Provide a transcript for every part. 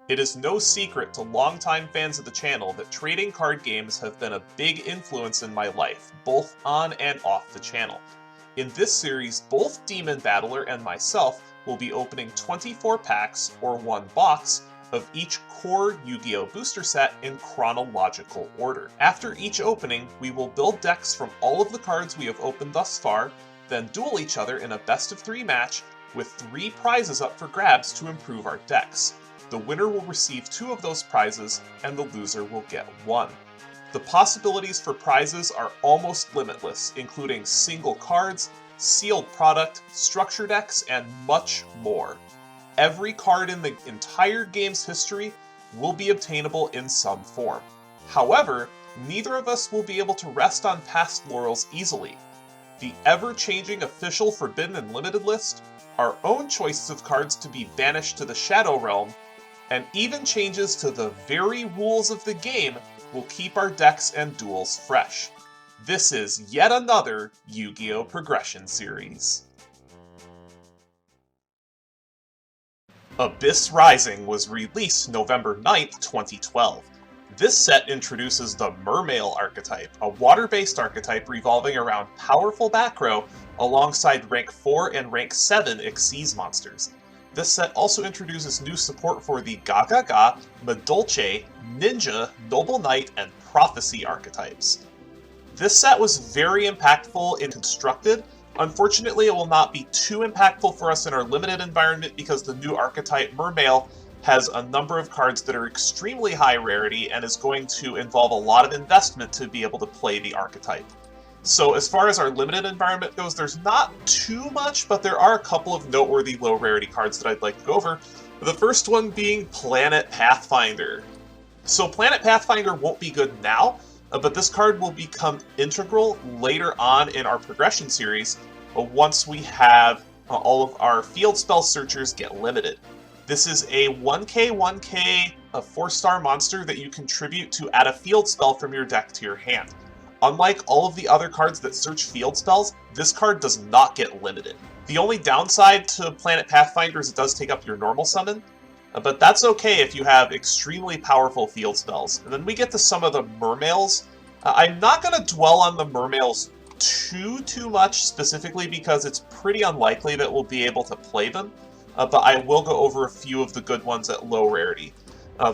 It is no secret to longtime fans of the channel that trading card games have been a big influence in my life, both on and off the channel. In this series, both DemonBattler and myself will be opening 24 packs, or one box, of each core Yu-Gi-Oh! Booster set in chronological order. After each opening, we will build decks from all of the cards we have opened thus far, then duel each other in a best-of-3 match with 3 prizes up for grabs to improve our decks. The winner will receive 2 of those prizes, and the loser will get 1. The possibilities for prizes are almost limitless, including single cards, sealed product, structure decks, and much more. Every card in the entire game's history will be obtainable in some form. However, neither of us will be able to rest on past laurels easily. The ever-changing official Forbidden and Limited list, our own choices of cards to be banished to the Shadow Realm, and even changes to the very rules of the game will keep our decks and duels fresh. This is yet another Yu-Gi-Oh! Progression series. Abyss Rising was released November 9th, 2012. This set introduces the Mermail archetype, a water-based archetype revolving around powerful back row alongside rank 4 and rank 7 Xyz monsters. This set also introduces new support for the Gaga, Madolche, Ninja, Noble Knight, and Prophecy archetypes. This set was very impactful and constructed. Unfortunately, it will not be too impactful for us in our limited environment because the new archetype Mermail has a number of cards that are extremely high rarity and is going to involve a lot of investment to be able to play the archetype. So as far as our limited environment goes, there's not too much, but there are a couple of noteworthy low rarity cards that I'd like to go over. The first one being Planet Pathfinder. So Planet Pathfinder won't be good now, but this card will become integral later on in our progression series once we have all of our field spell searchers get limited. This is a 1k, a 4-star monster that you contribute to add a field spell from your deck to your hand. Unlike all of the other cards that search field spells, this card does not get limited. The only downside to Planet Pathfinder is it does take up your normal summon, but that's okay if you have extremely powerful field spells. And then we get to some of the Mermails. I'm not going to dwell on the Mermails too much, specifically because it's pretty unlikely that we'll be able to play them, but I will go over a few of the good ones at low rarity.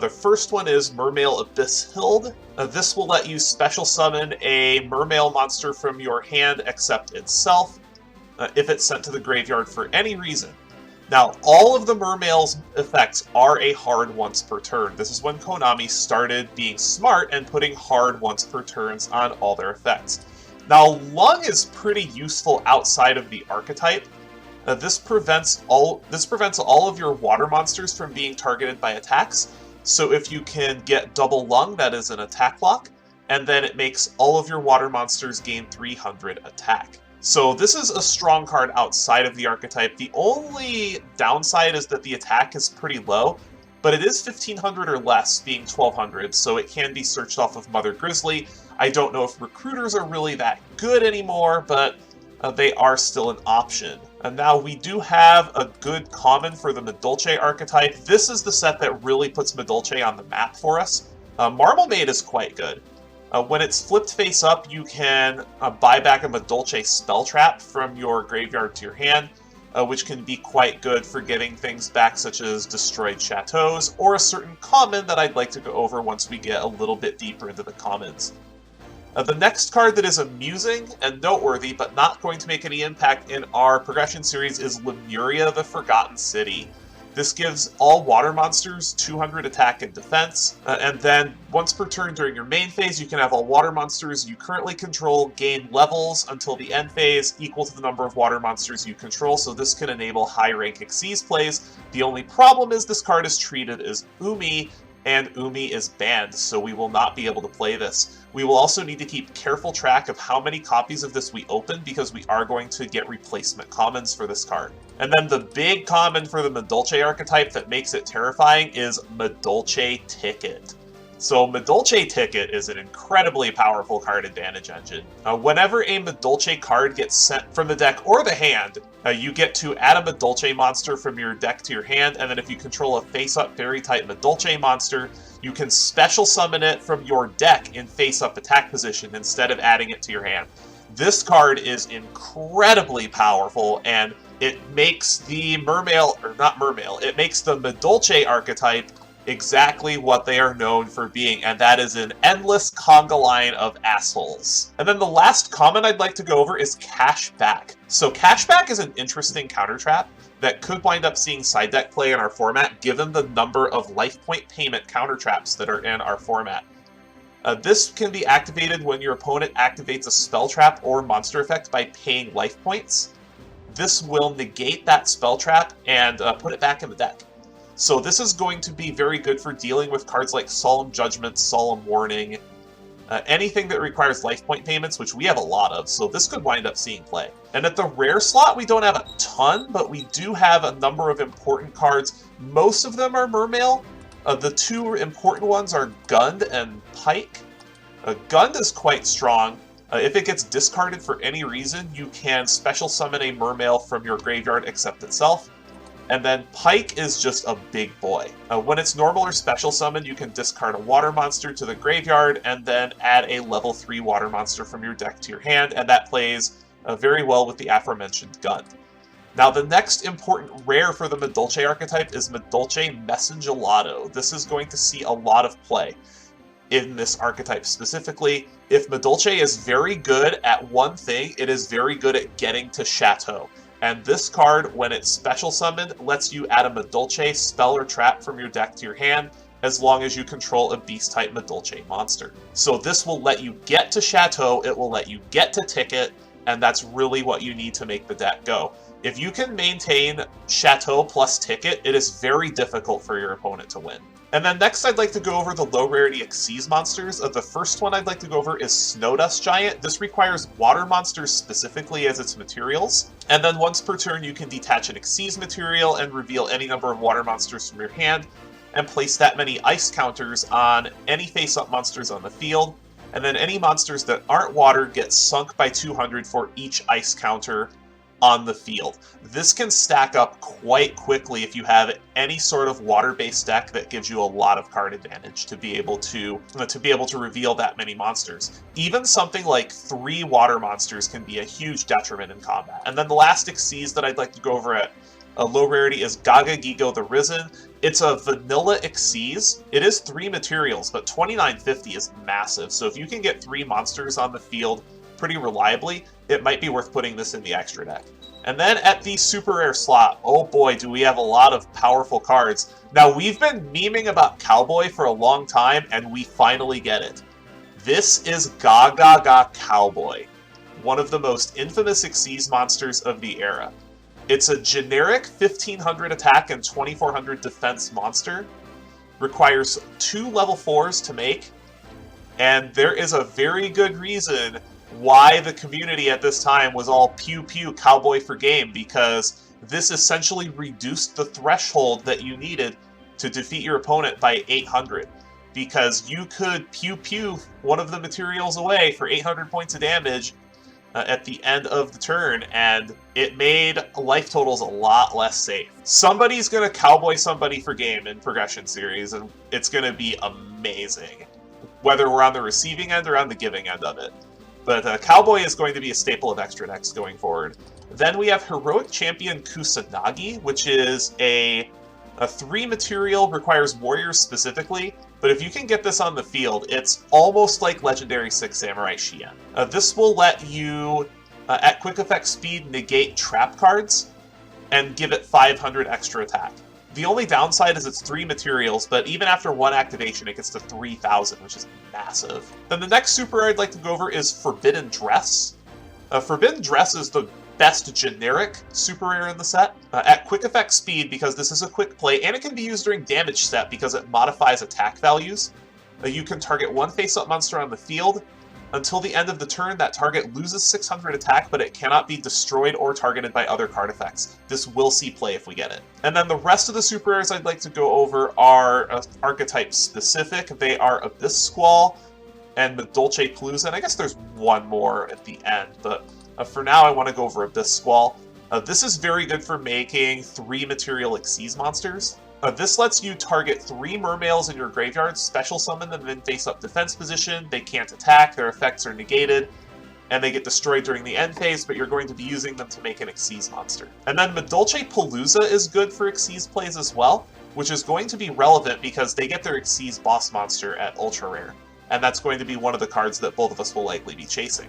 The first one is Mermail Abyss Hild. This will let you special summon a Mermail monster from your hand except itself, if it's sent to the graveyard for any reason. Now, all of the Mermail's effects are a hard once per turn. This is when Konami started being smart and putting hard once per turns on all their effects. Now, Lung is pretty useful outside of the archetype. This prevents all of your water monsters from being targeted by attacks. So if you can get double Lung, that is an attack block, and then it makes all of your water monsters gain 300 attack. So this is a strong card outside of the archetype. The only downside is that the attack is pretty low, but it is 1500 or less, being 1200, so it can be searched off of Mother Grizzly. I don't know if recruiters are really that good anymore, but they are still an option. And now we do have a good common for the Madolche archetype. This is the set that really puts Madolche on the map for us. Marble Maid is quite good. When it's flipped face up, you can buy back a Madolche spell trap from your graveyard to your hand, which can be quite good for getting things back such as destroyed chateaus, or a certain common that I'd like to go over once we get a little bit deeper into the commons. The next card that is amusing and noteworthy, but not going to make any impact in our progression series, is Lemuria the Forgotten City. This gives all water monsters 200 attack and defense, and then once per turn during your main phase, you can have all water monsters you currently control gain levels until the end phase equal to the number of water monsters you control, so this can enable high-rank Xyz plays. The only problem is this card is treated as Umi, and Umi is banned, so we will not be able to play this. We will also need to keep careful track of how many copies of this we open, because we are going to get replacement commons for this card. And then the big common for the Madolche archetype that makes it terrifying is Madolche Ticket. So Madolche Ticket is an incredibly powerful card advantage engine. Whenever a Madolche card gets sent from the deck or the hand, you get to add a Madolche monster from your deck to your hand, and then if you control a face-up fairy-type Madolche monster, you can special summon it from your deck in face-up attack position instead of adding it to your hand. This card is incredibly powerful, and it makes the Mermail, or not Mermail, it makes the Madolche archetype exactly what they are known for being, and that is an endless conga line of assholes. And then the last comment I'd like to go over is Cashback. So Cashback is an interesting counter trap that could wind up seeing side deck play in our format, given the number of life point payment counter traps that are in our format. This can be activated when your opponent activates a spell trap or monster effect by paying life points. This will negate that spell trap and put it back in the deck. So this is going to be very good for dealing with cards like Solemn Judgment, Solemn Warning, anything that requires life point payments, which we have a lot of, so this could wind up seeing play. And at the rare slot, we don't have a ton, but we do have a number of important cards. Most of them are Mermail. The two important ones are Gund and Pike. Gund is quite strong. If it gets discarded for any reason, you can special summon a Mermail from your graveyard except itself. And then Pike is just a big boy. When it's normal or special summon, you can discard a water monster to the graveyard and then add a level 3 water monster from your deck to your hand, and that plays very well with the aforementioned Gund. Now the next important rare for the Madolche archetype is Madolche Messengelato. This is going to see a lot of play in this archetype specifically. If Madolche is very good at one thing, it is very good at getting to Chateau. And this card, when it's special summoned, lets you add a Madolche spell or trap from your deck to your hand, as long as you control a beast-type Madolche monster. So this will let you get to Chateau, it will let you get to Ticket, and that's really what you need to make the deck go. If you can maintain Chateau plus Ticket, it is very difficult for your opponent to win. And then next I'd like to go over the low rarity Xyz monsters. The first one I'd like to go over is Snowdust Giant. This requires water monsters specifically as its materials. And then once per turn you can detach an Xyz material and reveal any number of water monsters from your hand and place that many ice counters on any face-up monsters on the field. And then any monsters that aren't water get sunk by 200 for each ice counter on the field. This can stack up quite quickly if you have any sort of water-based deck that gives you a lot of card advantage to be able to reveal that many monsters. Even something like 3 water monsters can be a huge detriment in combat. And then the last Xyz that I'd like to go over at a low rarity is Gaga Gigo the Risen. It's a vanilla Xyz. It is 3 materials, but 2950 is massive. So if you can get 3 monsters on the field pretty reliably, it might be worth putting this in the extra deck. And then at the super rare slot, oh boy, do we have a lot of powerful cards. Now, we've been memeing about Cowboy for a long time, and we finally get it. This is Gaga Cowboy, one of the most infamous Xyz monsters of the era. It's a generic 1500 attack and 2400 defense monster. Requires 2 level 4s to make, and there is a very good reason why the community at this time was all pew pew Cowboy for game, because this essentially reduced the threshold that you needed to defeat your opponent by 800. Because you could pew pew one of the materials away for 800 points of damage at the end of the turn, and it made life totals a lot less safe. Somebody's gonna Cowboy somebody for game in Progression Series, and it's gonna be amazing, whether we're on the receiving end or on the giving end of it. But Cowboy is going to be a staple of extra decks going forward. Then we have Heroic Champion Kusanagi, which is a 3 material, requires warriors specifically, but if you can get this on the field, it's almost like Legendary 6 Samurai Shien. This will let you, at quick effect speed, negate trap cards and give it 500 extra attack. The only downside is it's 3 materials, but even after 1 activation, it gets to 3,000, which is massive. Then the next super rare I'd like to go over is Forbidden Dress. Forbidden Dress is the best generic super rare in the set. At quick effect speed, because this is a quick play, and it can be used during damage step because it modifies attack values. You can target 1 face-up monster on the field, Until the end of the turn, that target loses 600 attack, but it cannot be destroyed or targeted by other card effects. This will see play if we get it. And then the rest of the super rares I'd like to go over are archetype specific. They are Abyss Squall and Medolce Palooza, and I guess there's one more at the end, but for now I want to go over Abyss Squall. This is very good for making 3 material Xyz monsters. This lets you target 3 mermails in your graveyard, special summon them in face-up defense position. They can't attack, their effects are negated, and they get destroyed during the end phase, but you're going to be using them to make an Xyz monster. And then Medolce Palooza is good for Xyz plays as well, which is going to be relevant because they get their Xyz boss monster at Ultra Rare, and that's going to be one of the cards that both of us will likely be chasing.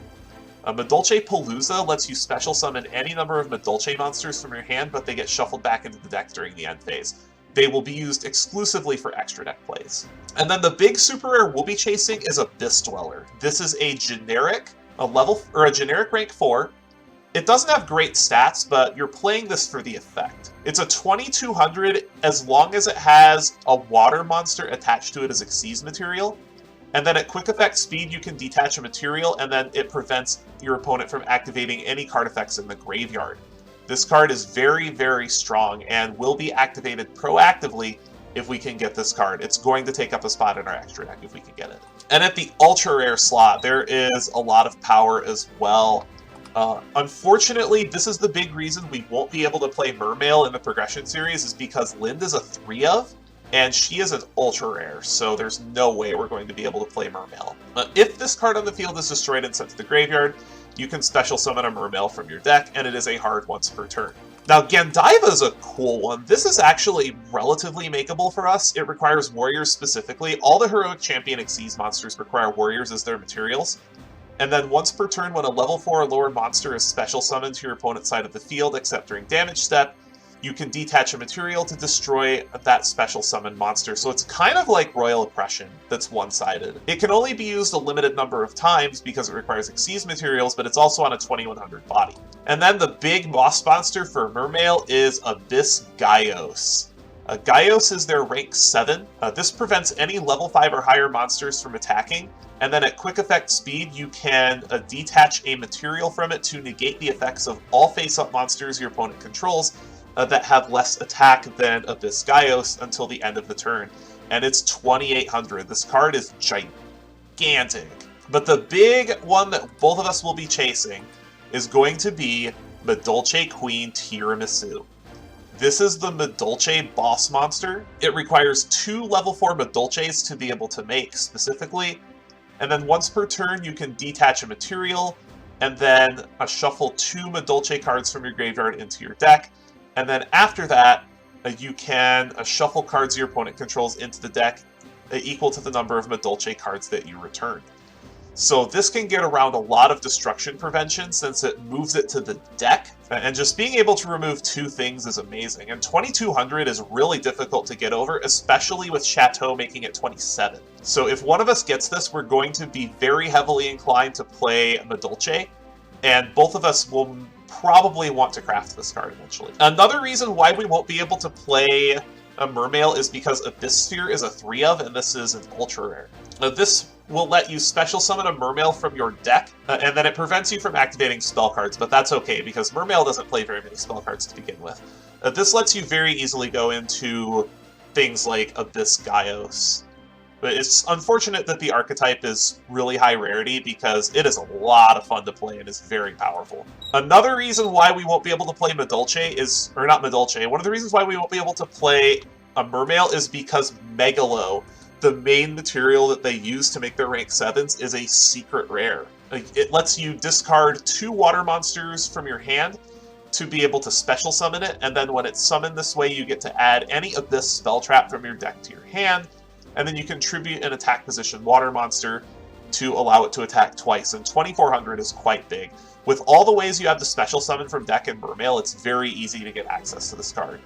Medolce Palooza lets you special summon any number of Medolce monsters from your hand, but they get shuffled back into the deck during the end phase. They will be used exclusively for extra deck plays. And then the big super rare we'll be chasing is Abyss Dweller. This is a generic generic rank 4. It doesn't have great stats, but you're playing this for the effect. It's a 2200 as long as it has a water monster attached to it as Xyz material. And then at quick effect speed, you can detach a material, and then it prevents your opponent from activating any card effects in the graveyard. This card is very, very strong and will be activated proactively if we can get this card. It's going to take up a spot in our extra deck if we can get it. And at the ultra rare slot, there is a lot of power as well. Unfortunately, this is the big reason we won't be able to play Mermail in the progression series, is because Lind is a 3-of, and she is an ultra rare, so there's no way we're going to be able to play Mermail. If this card on the field is destroyed and sent to the graveyard, you can special summon a Mermail from your deck, and it is a hard once per turn. Now, Gandaiva is a cool one. This is actually relatively makeable for us. It requires warriors specifically. All the heroic champion Xyz monsters require warriors as their materials. And then once per turn, when a level 4 or lower monster is special summoned to your opponent's side of the field, except during damage step, you can detach a material to destroy that special summon monster. So it's kind of like Royal Oppression that's one-sided. It can only be used a limited number of times because it requires Xyz materials, but it's also on a 2100 body. And then the big boss monster for Mermail is Abyss Gaios. Gaios is their rank 7. This prevents any level 5 or higher monsters from attacking. And then at quick effect speed, you can detach a material from it to negate the effects of all face-up monsters your opponent controls that have less attack than Abyss Gaios until the end of the turn. And it's 2800. This card is gigantic. But the big one that both of us will be chasing is going to be Medolce Queen Tiramisu. This is the Medolce boss monster. It requires 2 level 4 Medolces to be able to make specifically. And then once per turn, you can detach a material and then shuffle 2 Medolce cards from your graveyard into your deck. And then after that, you can shuffle cards your opponent controls into the deck equal to the number of Medolce cards that you return. So this can get around a lot of destruction prevention since it moves it to the deck. And just being able to remove 2 things is amazing. And 2200 is really difficult to get over, especially with Chateau making it 27. So if one of us gets this, we're going to be very heavily inclined to play Medolce. And both of us will probably want to craft this card eventually. Another reason why we won't be able to play a Mermail is because Abyss Sphere is a 3-of, and this is an ultra rare. This will let you special summon a Mermail from your deck, and then it prevents you from activating spell cards, but that's okay because Mermail doesn't play very many spell cards to begin with. This lets you very easily go into things like Abyss Gaios. But it's unfortunate that the archetype is really high rarity because it is a lot of fun to play and is very powerful. Another reason why we won't be able to play Medolce is, or not Medolce, one of the reasons why we won't be able to play a Mermail is because Megalo, the main material that they use to make their rank 7s, is a secret rare. It lets you discard 2 water monsters from your hand to be able to special summon it, and then when it's summoned this way, you get to add any Abyss spell trap from your deck to your hand, and then you contribute an attack position water monster to allow it to attack twice, and 2400 is quite big. With all the ways you have to special summon from deck and Mermail, it's very easy to get access to this card.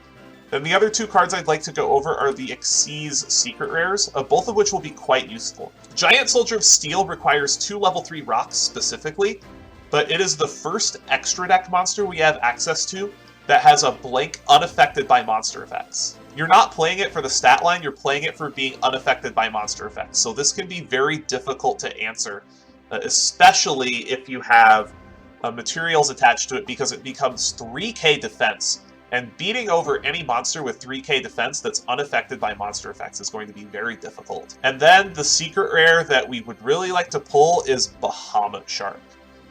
Then the other 2 cards I'd like to go over are the Xyz secret rares, both of which will be quite useful. Giant Soldier of Steel requires 2 level 3 rocks specifically, but it is the first extra deck monster we have access to that has a blank unaffected by monster effects. You're not playing it for the stat line, you're playing it for being unaffected by monster effects. So this can be very difficult to answer especially if you have materials attached to it, because it becomes 3k defense. And beating over any monster with 3k defense that's unaffected by monster effects is going to be very difficult. And then the secret rare that we would really like to pull is Bahamut Shark.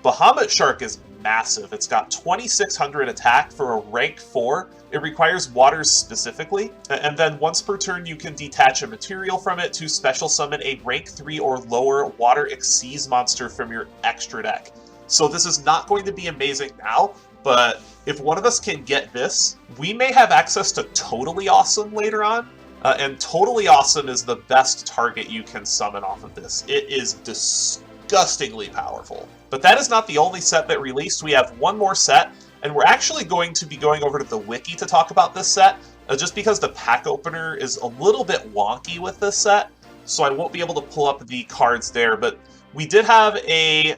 Bahamut Shark is massive. It's got 2600 attack for a rank 4. It requires waters specifically, and then once per turn you can detach a material from it to special summon a rank 3 or lower Water Exceeds monster from your extra deck. So this is not going to be amazing now, but if one of us can get this, we may have access to Totally Awesome later on, and Totally Awesome is the best target you can summon off of this. It is disgustingly powerful. But that is not the only set that released. We have one more set, and we're actually going to be going over to the wiki to talk about this set, just because the pack opener is a little bit wonky with this set, so I won't be able to pull up the cards there, but we did have a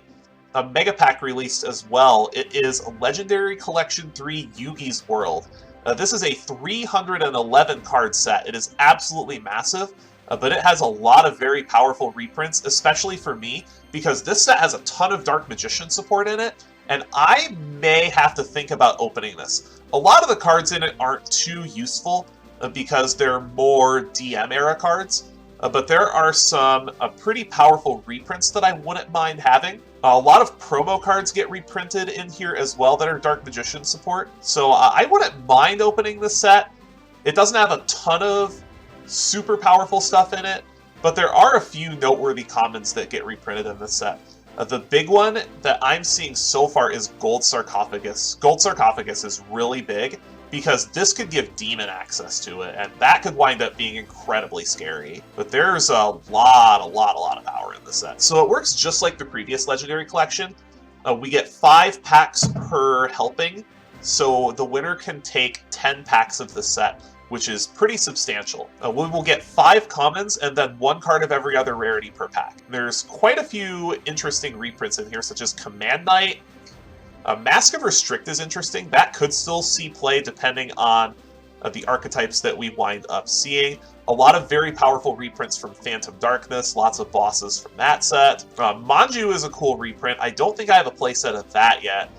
Mega Pack released as well. It is Legendary Collection 3 Yugi's World. This is a 311 card set. It is absolutely massive, but it has a lot of very powerful reprints, especially for me, because this set has a ton of Dark Magician support in it, and I may have to think about opening this. A lot of the cards in it aren't too useful, because they're more DM era cards, but there are some pretty powerful reprints that I wouldn't mind having. A lot of promo cards get reprinted in here as well that are Dark Magician support, so I wouldn't mind opening this set. It doesn't have a ton of super powerful stuff in it, but there are a few noteworthy commons that get reprinted in this set. The big one that I'm seeing so far is Gold Sarcophagus. Gold Sarcophagus is really big, because this could give Demon access to it, and that could wind up being incredibly scary. But there's a lot of power in this set. So it works just like the previous Legendary Collection. We get 5 packs per helping, so the winner can take 10 packs of the set, which is pretty substantial. We will get 5 commons and then 1 card of every other rarity per pack. There's quite a few interesting reprints in here, such as Command Knight. Mask of Restrict is interesting. That could still see play depending on the archetypes that we wind up seeing. A lot of very powerful reprints from Phantom Darkness, lots of bosses from that set. Manju is a cool reprint. I don't think I have a playset of that yet.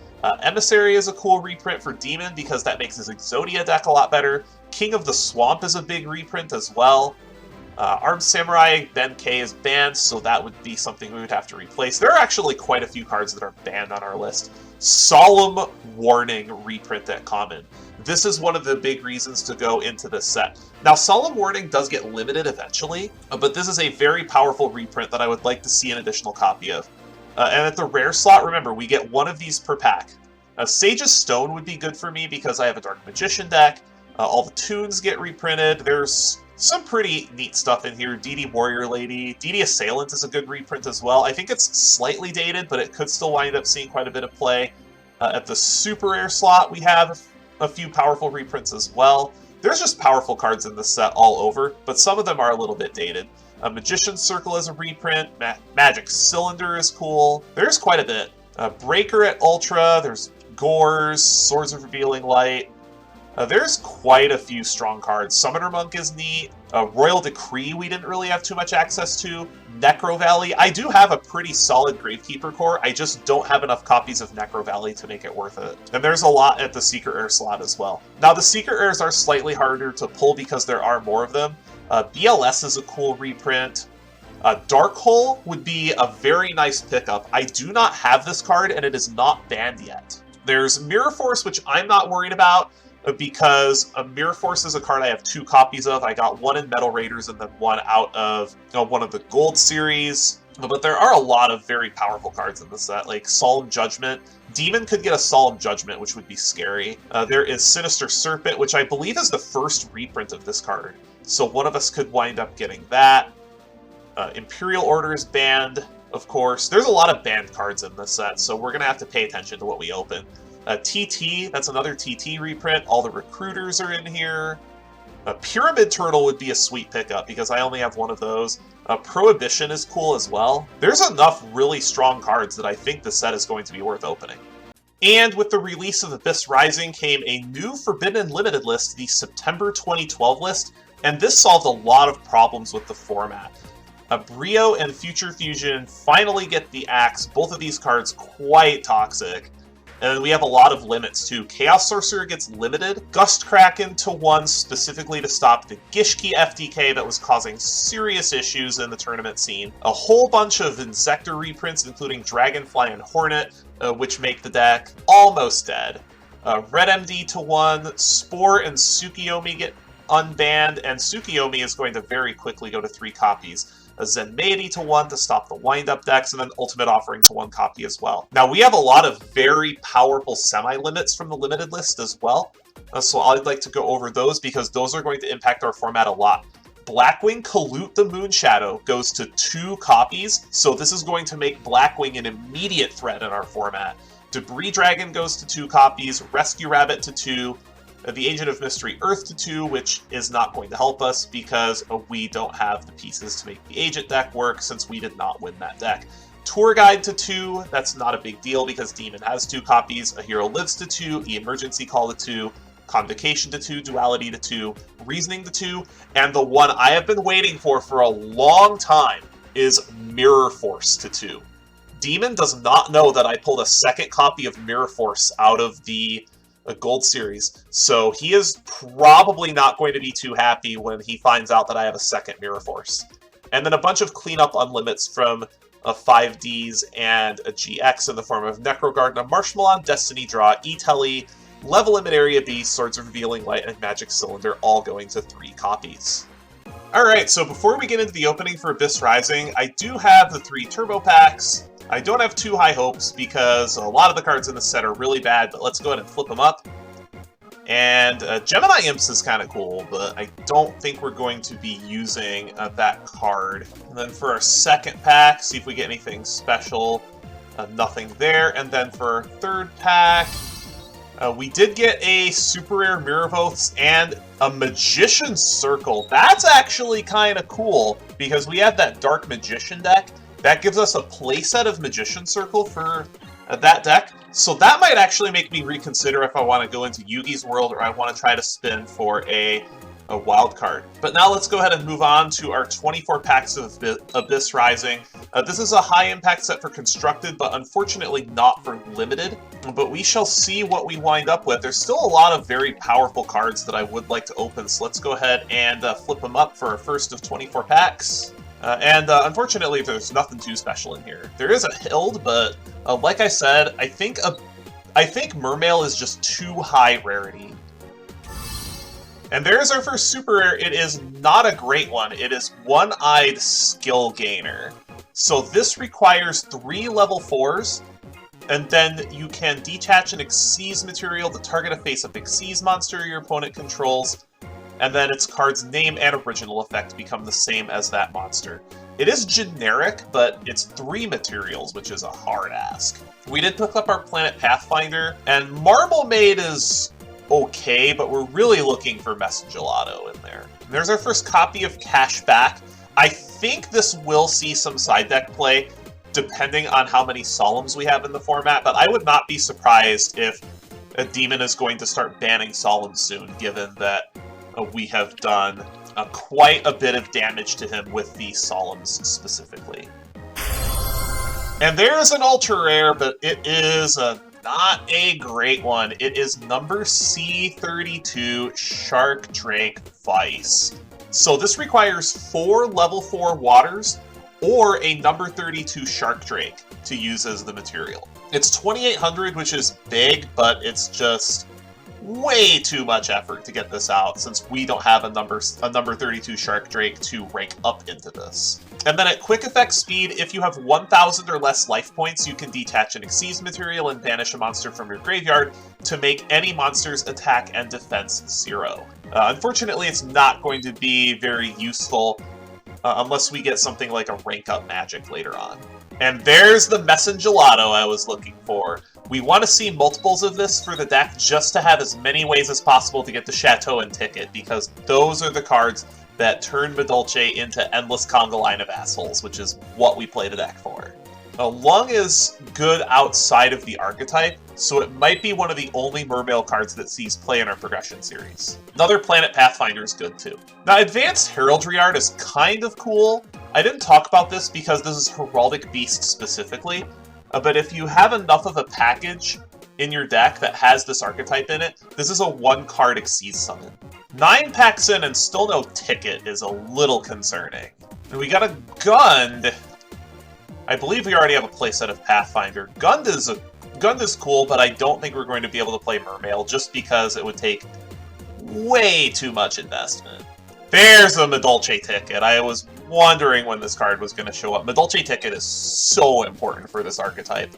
Emissary is a cool reprint for Demon because that makes his Exodia deck a lot better. King of the Swamp is a big reprint as well. Armed Samurai Ben K is banned, so that would be something we would have to replace. There are actually quite a few cards that are banned on our list. Solemn Warning reprint at common. This is one of the big reasons to go into this set. Now, Solemn Warning does get limited eventually, but this is a very powerful reprint that I would like to see an additional copy of. And at the rare slot, remember, we get 1 of these per pack. Sage's Stone would be good for me because I have a Dark Magician deck. All the tunes get reprinted. There's some pretty neat stuff in here. DD Warrior Lady. DD Assailant is a good reprint as well. I think it's slightly dated, but it could still wind up seeing quite a bit of play. At the super rare slot, we have a few powerful reprints as well. There's just powerful cards in this set all over, but some of them are a little bit dated. Magician's Circle is a reprint. Magic Cylinder is cool. There's quite a bit. Breaker at Ultra. There's Gores, Swords of Revealing Light. There's quite a few strong cards. Summoner Monk is neat. Royal Decree we didn't really have too much access to. Necro Valley. I do have a pretty solid Gravekeeper core. I just don't have enough copies of Necro Valley to make it worth it. And there's a lot at the Secret Rare slot as well. Now, the Secret Rares are slightly harder to pull because there are more of them. BLS is a cool reprint. Dark Hole would be a very nice pickup. I do not have this card, and it is not banned yet. There's Mirror Force, which I'm not worried about, because Mirror Force is a card I have 2 copies of. I got 1 in Metal Raiders and then 1 out of one of the Gold series. But there are a lot of very powerful cards in this set, like Solemn Judgment. Demon could get a Solemn Judgment, which would be scary. There is Sinister Serpent, which I believe is the first reprint of this card. So one of us could wind up getting that. Imperial Order is banned, of course. There's a lot of banned cards in this set, so we're going to have to pay attention to what we open. TT, that's another TT reprint. All the Recruiters are in here. Pyramid Turtle would be a sweet pickup because I only have 1 of those. Prohibition is cool as well. There's enough really strong cards that I think the set is going to be worth opening. And with the release of Abyss Rising came a new Forbidden Limited list, the September 2012 list, and this solved a lot of problems with the format. Brio and Future Fusion finally get the axe. Both of these cards quite toxic. And we have a lot of limits too. Chaos Sorcerer gets limited. Gust Kraken to 1 specifically to stop the Gishki FDK that was causing serious issues in the tournament scene. A whole bunch of Insector reprints, including Dragonfly and Hornet, which make the deck almost dead. Red MD to 1, Spore and Tsukiyomi get unbanned, and Tsukiyomi is going to very quickly go to 3 copies. A Zenmaity to 1 to stop the wind-up decks, and then Ultimate Offering to 1 copy as well. Now, we have a lot of very powerful semi-limits from the limited list as well, so I'd like to go over those because those are going to impact our format a lot. Blackwing Kalute the Moonshadow goes to 2 copies, so this is going to make Blackwing an immediate threat in our format. Debris Dragon goes to 2 copies, Rescue Rabbit to 2, the Agent of Mystery Earth to 2, which is not going to help us because we don't have the pieces to make the Agent deck work since we did not win that deck. Tour Guide to 2, that's not a big deal because Demon has 2 copies. A Hero Lives to 2, the Emergency Call to 2, Convocation to 2, Duality to 2, Reasoning to 2, and the one I have been waiting for a long time is Mirror Force to 2. Demon does not know that I pulled a second copy of Mirror Force out of the Gold Series, so he is probably not going to be too happy when he finds out that I have a second Mirror Force. And then a bunch of cleanup unlimits from a 5Ds and a GX in the form of Necrogarden, Marshmallow, Destiny Draw, E-Telly, Level Limit Area B, Swords of Revealing Light, and Magic Cylinder, all going to 3 copies. Alright, so before we get into the opening for Abyss Rising, I do have the 3 Turbo Packs. I don't have too high hopes because a lot of the cards in this set are really bad, but let's go ahead and flip them up. And Gemini Imps is kind of cool, but I don't think we're going to be using that card. And then for our second pack, see if we get anything special. Nothing there. And then for our third pack, we did get a super rare Mirror of Oaths and a Magician's Circle. That's actually kind of cool because we have that Dark Magician deck. That gives us a playset of Magician's Circle for that deck. So that might actually make me reconsider if I want to go into Yugi's World or I want to try to spin for a wild card. But now let's go ahead and move on to our 24 packs of Abyss Rising. This is a high impact set for Constructed, but unfortunately not for Limited. But we shall see what we wind up with. There's still a lot of very powerful cards that I would like to open, so let's go ahead and flip them up for our first of 24 packs. Unfortunately, there's nothing too special in here. There is a Hild, but like I said, I think Mermail is just too high rarity. And there's our first super rare. It is not a great one. It is One-Eyed Skill Gainer. So this requires 3 level 4s, and then you can detach an Xyz material to target a face-up Xyz monster your opponent controls, and then its card's name and original effect become the same as that monster. It is generic, but it's 3 materials, which is a hard ask. We did pick up our Planet Pathfinder, and Marble Maid is okay, but we're really looking for Messengelato in there. And there's our first copy of Cashback. I think this will see some side deck play, depending on how many Solemns we have in the format, but I would not be surprised if a Demon is going to start banning Solemns soon, given that we have done quite a bit of damage to him with the Solemns specifically. And there's an ultra rare, but it is not a great one. It is number C32 Shark Drake Vice. So this requires 4 level 4 waters or a number 32 Shark Drake to use as the material. It's 2,800, which is big, but it's just way too much effort to get this out since we don't have a number 32 Shark Drake to rank up into this. And then at quick effect speed, if you have 1,000 or less life points, you can detach an Xyz material and banish a monster from your graveyard to make any monster's attack and defense 0. Unfortunately, it's not going to be very useful unless we get something like a rank up magic later on. And there's the Messengelato I was looking for. We want to see multiples of this for the deck just to have as many ways as possible to get the Chateau and Ticket, because those are the cards that turn Madolche into endless conga line of assholes, which is what we play the deck for. Lung is good outside of the archetype, so it might be one of the only Mermail cards that sees play in our progression series. Another Planet Pathfinder is good too. Now, Advanced Heraldry art is kind of cool, I didn't talk about this because this is Heraldic Beast specifically, but if you have enough of a package in your deck that has this archetype in it, this is a 1-card Xyz summon. 9 packs in and still no ticket is a little concerning. And we got a Gund. I believe we already have a playset of Pathfinder. Gund is cool, but I don't think we're going to be able to play Mermail just because it would take way too much investment. There's a Madolche ticket. I was wondering when this card was going to show up. Madolche ticket is so important for this archetype.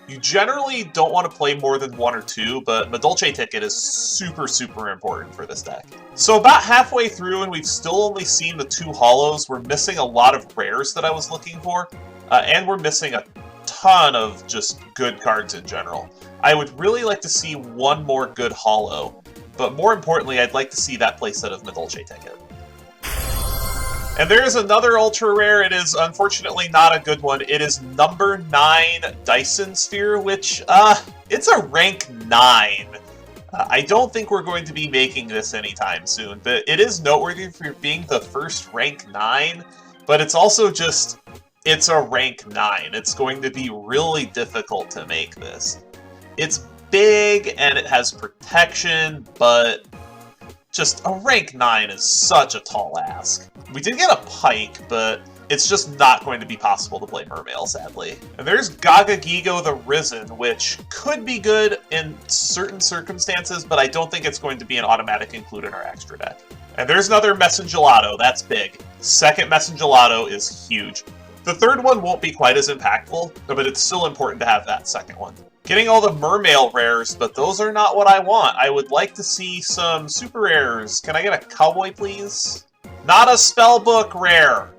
You generally don't want to play more than 1 or 2, but Madolche ticket is super, super important for this deck. So about halfway through, and we've still only seen the 2 holos. We're missing a lot of rares that I was looking for, and we're missing a ton of just good cards in general. I would really like to see 1 more good holo, but more importantly, I'd like to see that playset of Madolche ticket. And there is another ultra rare. It is unfortunately not a good one. It is number 9 Dyson Sphere, which, it's a rank 9. I don't think we're going to be making this anytime soon, but it is noteworthy for being the first rank 9, but it's also just, it's a rank 9. It's going to be really difficult to make this. It's big and it has protection, but just a rank 9 is such a tall ask. We did get a Pike, but it's just not going to be possible to play Mermail, sadly. And there's Gaga Gigo the Risen, which could be good in certain circumstances, but I don't think it's going to be an automatic include in our extra deck. And there's another Messengelato, that's big. Second Messengelato is huge. The third one won't be quite as impactful, but it's still important to have that second one. Getting all the Mermail rares, but those are not what I want. I would like to see some super rares. Can I get a Cowboy, please? Not a Spellbook rare.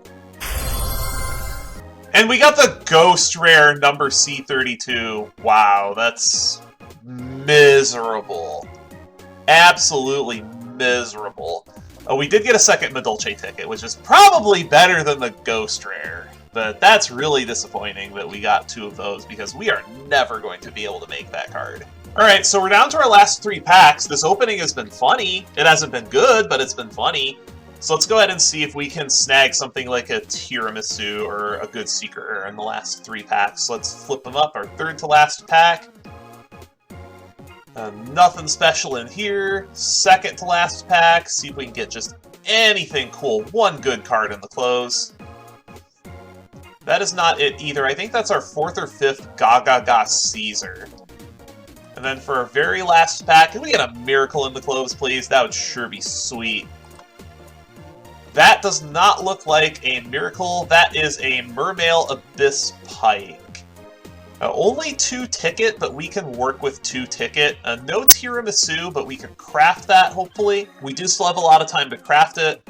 And we got the Ghost rare, number C32. Wow, that's miserable. Absolutely miserable. Oh, we did get a second Madolche ticket, which is probably better than the Ghost rare. But that's really disappointing that we got 2 of those, because we are never going to be able to make that card. Alright, so we're down to our last 3 packs. This opening has been funny. It hasn't been good, but it's been funny. So let's go ahead and see if we can snag something like a Tiramisu or a good Secret Rare in the last 3 packs. Let's flip them up. Our 3rd to last pack. Nothing special in here. 2nd to last pack. See if we can get just anything cool. 1 good card in the close. That is not it either. I think that's our 4th or 5th Gaga Caesar. And then for our very last pack, can we get a Miracle in the close, please? That would sure be sweet. That does not look like a Miracle. That is a Mermail Abyss Pike. Only 2 ticket, but we can work with 2 ticket. No Tiramisu, but we can craft that, hopefully. We do still have a lot of time to craft it.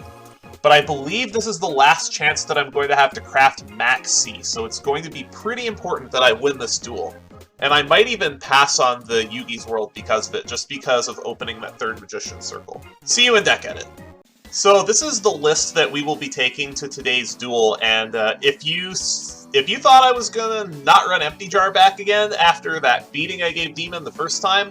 But I believe this is the last chance that I'm going to have to craft Maxi, so it's going to be pretty important that I win this duel. And I might even pass on the Yugi's World because of it, just because of opening that 3rd Magician Circle. See you in deck edit. So this is the list that we will be taking to today's duel, and if you thought I was gonna not run Empty Jar back again after that beating I gave Demon the first time,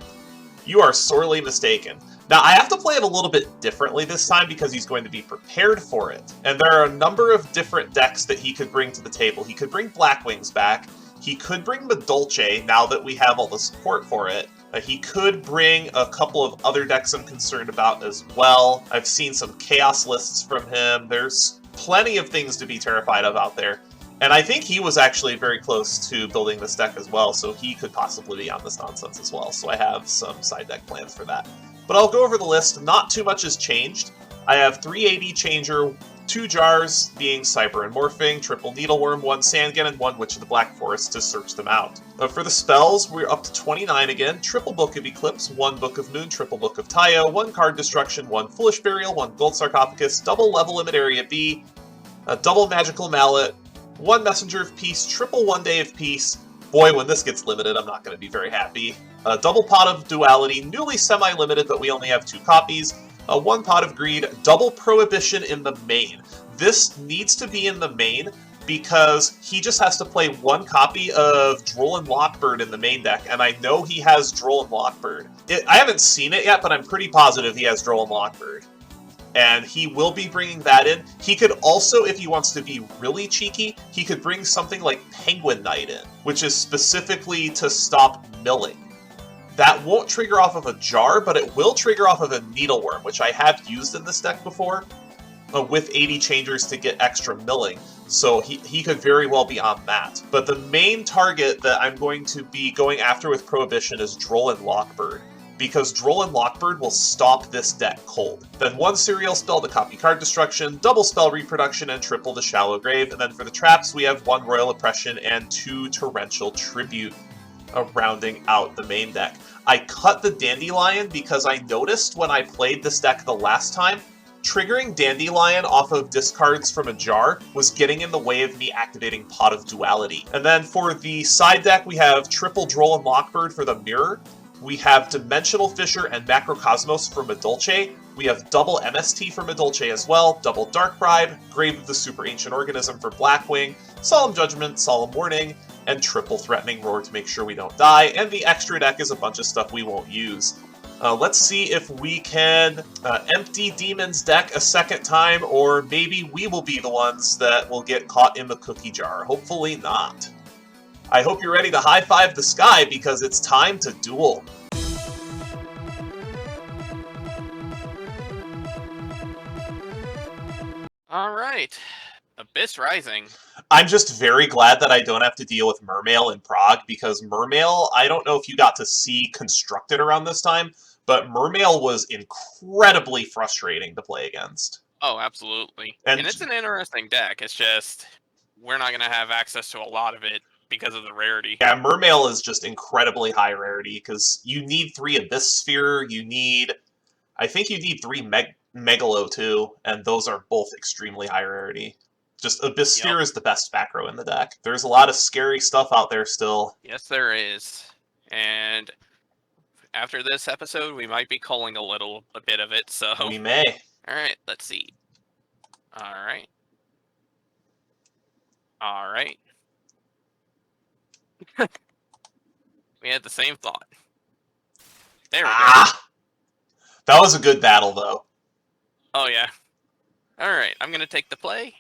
you are sorely mistaken. Now, I have to play it a little bit differently this time because he's going to be prepared for it. And there are a number of different decks that he could bring to the table. He could bring Blackwings back. He could bring Madolche, now that we have all the support for it. He could bring a couple of other decks I'm concerned about as well. I've seen some Chaos lists from him. There's plenty of things to be terrified of out there. And I think he was actually very close to building this deck as well, so he could possibly be on this nonsense as well. So I have some side deck plans for that. But I'll go over the list. Not too much has changed. I have 380 Changer, 2 Jars being Cyber and Morphing, Triple Needleworm, 1 Sandgen, and 1 Witch of the Black Forest to search them out. For the spells, we're up to 29 again. Triple Book of Eclipse, 1 Book of Moon, Triple Book of Tayo, 1 Card Destruction, 1 Foolish Burial, 1 Gold Sarcophagus, double Level Limit Area B, a double Magical Mallet, 1 Messenger of Peace, triple 1 Day of Peace. Boy, when this gets limited, I'm not going to be very happy. A double Pot of Duality, newly semi-limited, but we only have 2 copies. 1 Pot of Greed, double Prohibition in the main. This needs to be in the main because he just has to play 1 copy of Droll and Lockbird in the main deck, and I know he has Droll and Lockbird. I haven't seen it yet, but I'm pretty positive he has Droll and Lockbird. and he will be bringing that in. He could also, if he wants to be really cheeky, he could bring something like Penguin Knight in, which is specifically to stop milling. That won't trigger off of a jar, but it will trigger off of a Needleworm, which I have used in this deck before, with 80 changers to get extra milling, so he could very well be on that. But the main target that I'm going to be going after with Prohibition is Droll and Lockbird, because Droll and Lockbird will stop this deck cold. Then 1 Serial Spell to copy card destruction, double Spell Reproduction, and triple to Shallow Grave. And then for the traps, we have 1 Royal Oppression and 2 Torrential Tribute, rounding out the main deck. I cut the Dandelion because I noticed when I played this deck the last time, triggering Dandelion off of discards from a jar was getting in the way of me activating Pot of Duality. And then for the side deck, we have triple Droll and Lockbird for the Mirror. We have Dimensional Fissure and Macrocosmos for Madolche. We have double MST for Madolche as well, double Dark Bribe, Grave of the Super Ancient Organism for Blackwing, Solemn Judgment, Solemn Warning, and triple Threatening Roar to make sure we don't die. And the extra deck is a bunch of stuff we won't use. Let's see if we can empty Demon's deck a second time, or maybe we will be the ones that will get caught in the cookie jar. Hopefully not. I hope you're ready to high-five the sky, because it's time to duel. Alright. Abyss Rising. I'm just very glad that I don't have to deal with Mermail in Prague, because Mermail, I don't know if you got to see constructed around this time, but Mermail was incredibly frustrating to play against. Oh, absolutely. And it's an interesting deck. It's just, we're not going to have access to a lot of it because of the rarity. Yeah, Mermail is just incredibly high rarity, because you need 3 Abyss Sphere, I think you need 3 Megalo too, and those are both extremely high rarity. Just Abyss Sphere is the best back row in the deck. There's a lot of scary stuff out there still. Yes, there is. And after this episode, we might be culling a bit of it, so... We may. Alright, let's see. Alright. Alright. We had the same thought. There we go. That was a good battle, though. Oh, yeah. Alright, I'm gonna take the play.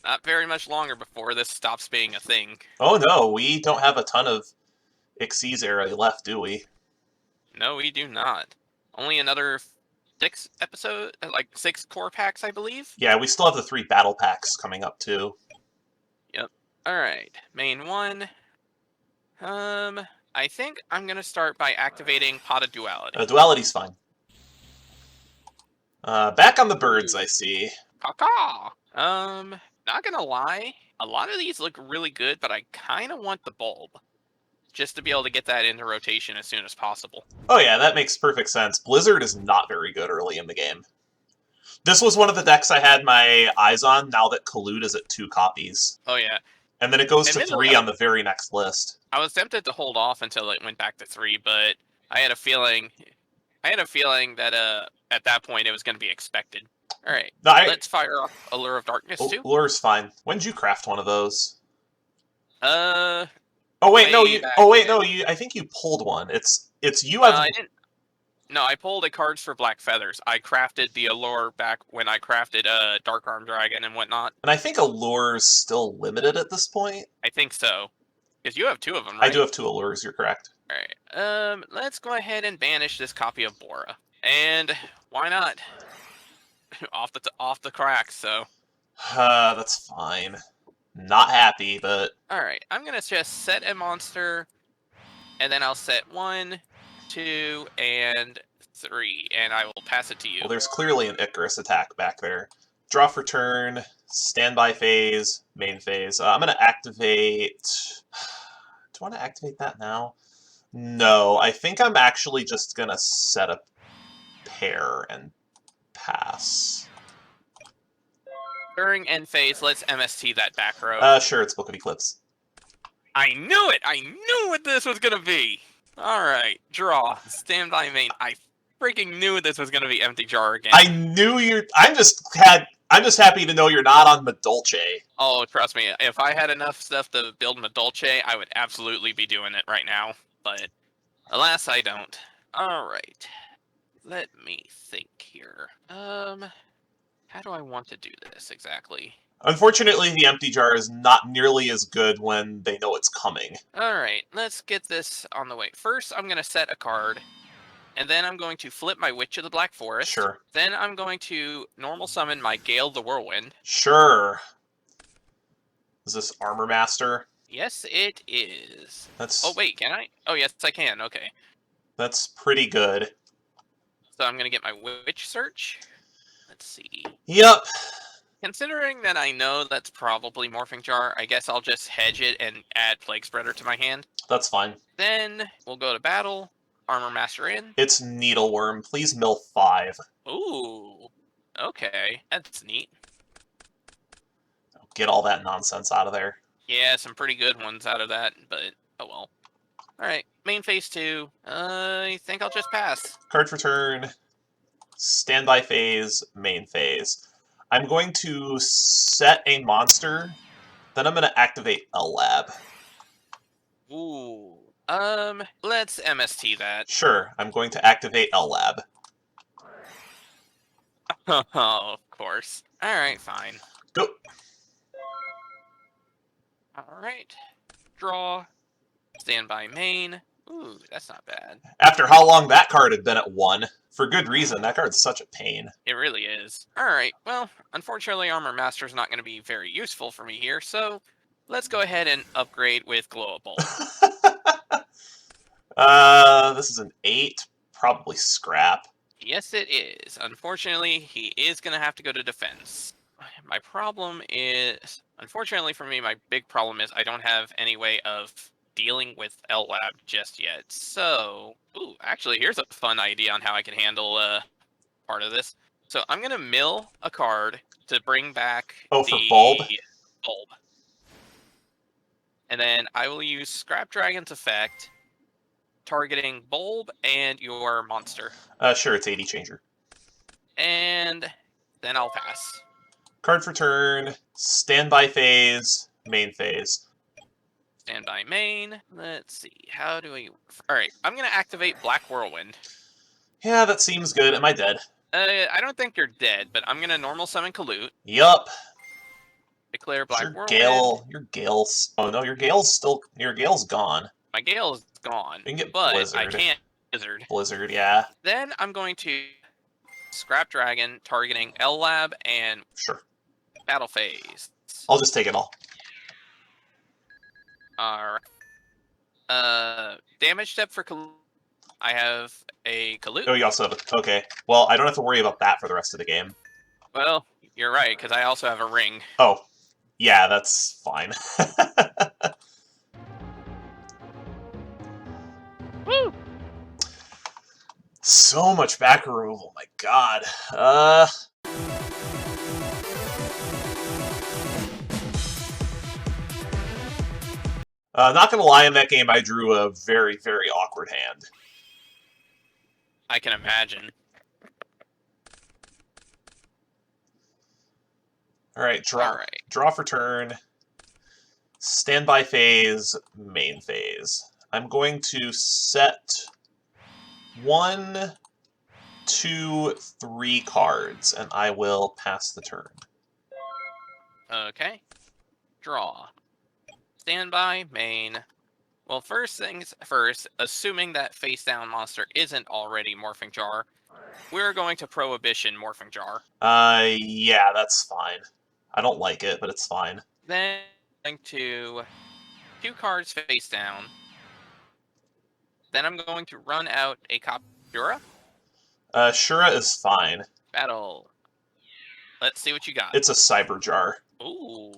Not very much longer before this stops being a thing. Oh no, we don't have a ton of Xyz era left, do we? No, we do not. Only another 6 core packs, I believe? Yeah, we still have the 3 battle packs coming up, too. Yep. Alright, main 1. I think I'm gonna start by activating Pot of Duality. Duality's fine. Back on the birds, I see. Caw-caw! Not gonna lie, a lot of these look really good, but I kinda want the bulb. Just to be able to get that into rotation as soon as possible. Oh yeah, that makes perfect sense. Blizzard is not very good early in the game. This was one of the decks I had my eyes on, now that Collude is at 2 copies. Oh yeah. And then it goes to 3 on the very next list. I was tempted to hold off until it went back to 3, but I had a feeling that at that point it was going to be expected. All right, let's fire off Allure of Darkness too. Allure's fine. When did you craft one of those? Oh wait, no. I think you pulled one. It's you. I didn't. No, I pulled a Cards for Black Feathers. I crafted the Allure back when I crafted Dark Arm Dragon and whatnot. And I think Allure's still limited at this point. I think so, because you have 2 of them, right? I do have 2 Allures. You're correct. All right. Let's go ahead and banish this copy of Bora, and why not? off the cracks. So. That's fine. Not happy, but... Alright, I'm gonna just set a monster, and then I'll set 1, 2, and 3, and I will pass it to you. Well, there's clearly an Icarus attack back there. Draw for turn, standby phase, main phase. I'm gonna activate... Do I want to activate that now? No, I think I'm actually just gonna set a pair and pass. During end phase, let's MST that back row. Sure, it's Book of Eclipse. I knew it! I knew what this was gonna be! Alright, draw. Stand by main. I freaking knew this was gonna be Empty Jar again. I knew you... I'm just happy to know you're not on Madolche. Oh, trust me, if I had enough stuff to build Madolche, I would absolutely be doing it right now. But, alas, I don't. Alright. let me think here. How do I want to do this exactly? Unfortunately, the empty jar is not nearly as good when they know it's coming. Alright, let's get this on the way. First, I'm going to set a card, and then I'm going to flip my Witch of the Black Forest. Sure. Then I'm going to normal summon my Gale the Whirlwind. Sure. Is this Armor Master? Yes, it is. That's... Oh, wait, can I? Oh, yes, I can. Okay. That's pretty good. So I'm going to get my Witch Search. Let's see. Yep. Considering that I know that's probably Morphing Jar, I guess I'll just hedge it and add Plague Spreader to my hand. That's fine. Then we'll go to battle. Armor Master in. It's Needleworm. Please mill 5. Ooh. Okay, that's neat. Get all that nonsense out of there. Yeah, some pretty good ones out of that, but oh well. Alright, main phase 2. I think I'll just pass. Card for turn. Standby phase, main phase. I'm going to set a monster, then I'm going to activate L-Lab. Ooh. Let's MST that. Sure, I'm going to activate L-Lab. Oh, of course. Alright, fine. Go. Alright. Draw. Standby main. Ooh, that's not bad. After how long that card had been at 1. For good reason, that card's such a pain. It really is. Alright, well, unfortunately Armor Master's not going to be very useful for me here, so let's go ahead and upgrade with Glow Up Bulb. This is an 8. Probably scrap. Yes, it is. Unfortunately, he is going to have to go to defense. My problem is, unfortunately for me, my big problem is I don't have any way of dealing with L-Lab just yet. So, ooh, actually, here's a fun idea on how I can handle part of this. So I'm going to mill a card to bring back for Bulb? Bulb. And then I will use Scrap Dragon's effect, targeting Bulb and your monster. Sure, it's 80 changer. And then I'll pass. Card for turn, standby phase, main phase. Standby main. Let's see. How do we... Alright, I'm going to activate Black Whirlwind. Yeah, that seems good. Am I dead? I don't think you're dead, but I'm going to normal summon Kalut. Yup. Declare Black Whirlwind. Your Gale's... Oh no, your Gale's gone. My Gale's gone, You can get but Blizzard. I can't Blizzard. Blizzard, yeah. Then I'm going to Scrap Dragon, targeting L-Lab and Sure. Battle Phase. I'll just take it all. Alright. Damage step for Kalut. I have a Kalut. Oh, you also have a... Okay. Well, I don't have to worry about that for the rest of the game. Well, you're right, because I also have a ring. Oh. Yeah, that's fine. Woo! So much back removal, my god. Not gonna lie, in that game I drew a very, very awkward hand. I can imagine. Alright, draw. Alright. Draw for turn. Standby phase, main phase. I'm going to set 1, 2, 3 cards, and I will pass the turn. Okay. Draw. Standby, main. Well, first things first, assuming that face-down monster isn't already Morphing Jar, we're going to Prohibition Morphing Jar. Yeah, that's fine. I don't like it, but it's fine. Then I'm going to 2 cards face down. Then I'm going to run out a copy of Shura. Shura is fine. Battle. Let's see what you got. It's a Cyber Jar. Ooh.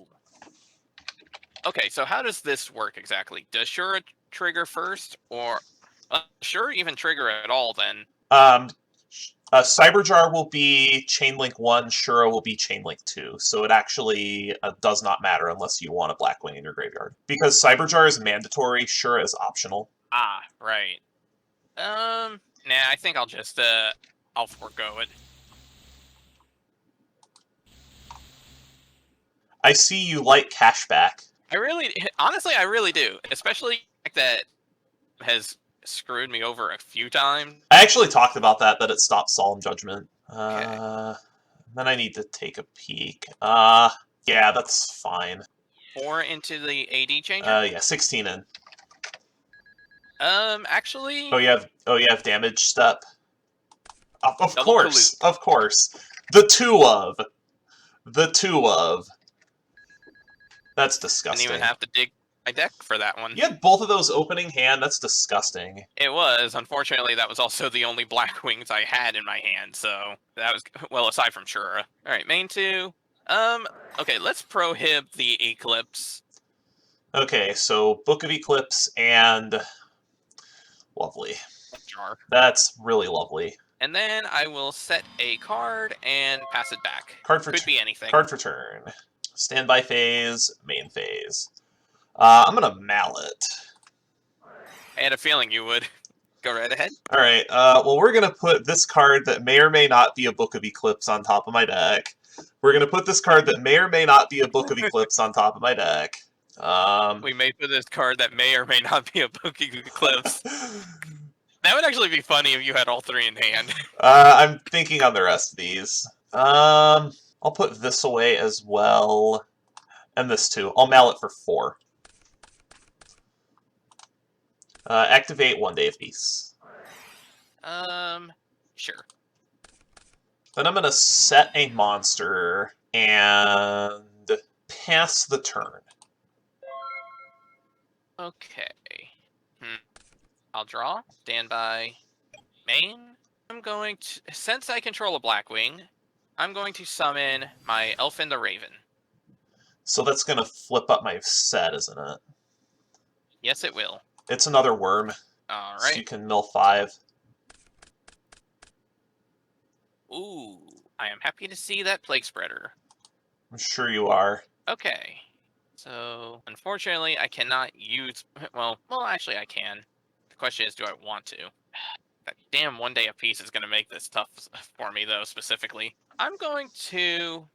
Okay, so how does this work exactly? Does Shura trigger first, or Shura even trigger at all then? Cyber Jar will be Chainlink 1, Shura will be Chainlink 2, so it actually does not matter unless you want a Blackwing in your graveyard. Because Cyber Jar is mandatory, Shura is optional. Ah, right. Nah, I think I'll just, I'll forego it. I see you like cashback. Honestly, I really do. Especially the fact that has screwed me over a few times. I actually talked about that it stopped Solemn Judgment. Okay. Then I need to take a peek. Yeah, that's fine. 4 into the AD changer. Yeah, 16 in. Actually. Oh, you have damage step. Of Double course, pollute. of course. The two of. That's disgusting. Didn't even have to dig my deck for that one. You had both of those opening hand. That's disgusting. It was. Unfortunately, that was also the only black wings I had in my hand, so that was, well, aside from Shura. Alright, main 2. Okay, let's prohibit the Eclipse. Okay, so Book of Eclipse and... Lovely. Jar. That's really lovely. And then I will set a card and pass it back. Card for Could be anything. Card for turn. Standby phase, main phase. I'm gonna Mallet. I had a feeling you would. Go right ahead. Alright, well, we're gonna put this card that may or may not be a Book of Eclipse on top of my deck. We're gonna put this card that may or may not be a Book of Eclipse on top of my deck. We may put this card that may or may not be a Book of Eclipse. That would actually be funny if you had all 3 in hand. I'm thinking on the rest of these. I'll put this away as well. And this too. I'll Mallet for 4. Activate 1 Day of Peace. Sure. Then I'm gonna set a monster and pass the turn. Okay. I'll draw. Stand by. Main. I'm going to, since I control a Blackwing, I'm going to summon my Elfin the Raven. So that's gonna flip up my set, isn't it? Yes, it will. It's another worm. All So right. you can mill 5. Ooh, I am happy to see that Plague Spreader. I'm sure you are. Okay. So, unfortunately, I cannot use... Well, actually, I can. The question is, do I want to? That damn 1 day of peace is going to make this tough for me, though, specifically. I'm going to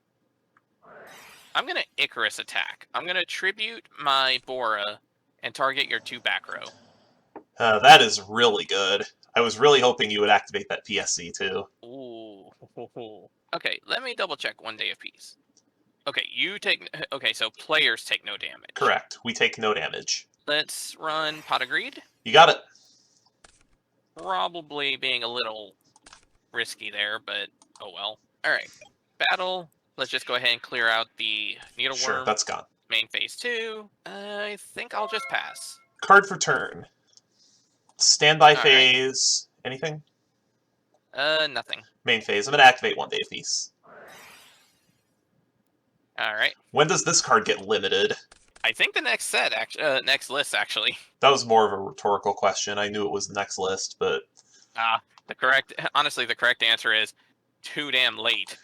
Icarus attack. I'm going to tribute my Bora and target your 2 back row. That is really good. I was really hoping you would activate that PSC too. Ooh. Okay, let me double check 1 day of peace. Okay, you take... Okay, so players take no damage. Correct. We take no damage. Let's run Pot of Greed. You got it. Probably being a little risky there, but oh well. Alright, battle. Let's just go ahead and clear out the Needleworm. Sure, that's gone. Main phase 2. I think I'll just pass. Card for turn. Standby All phase. Anything? Nothing. Main phase. I'm going to activate 1 Day of Peace. Alright. When does this card get limited? I think the next set, next list, actually. That was more of a rhetorical question. I knew it was the next list, but... Honestly, the correct answer is too damn late.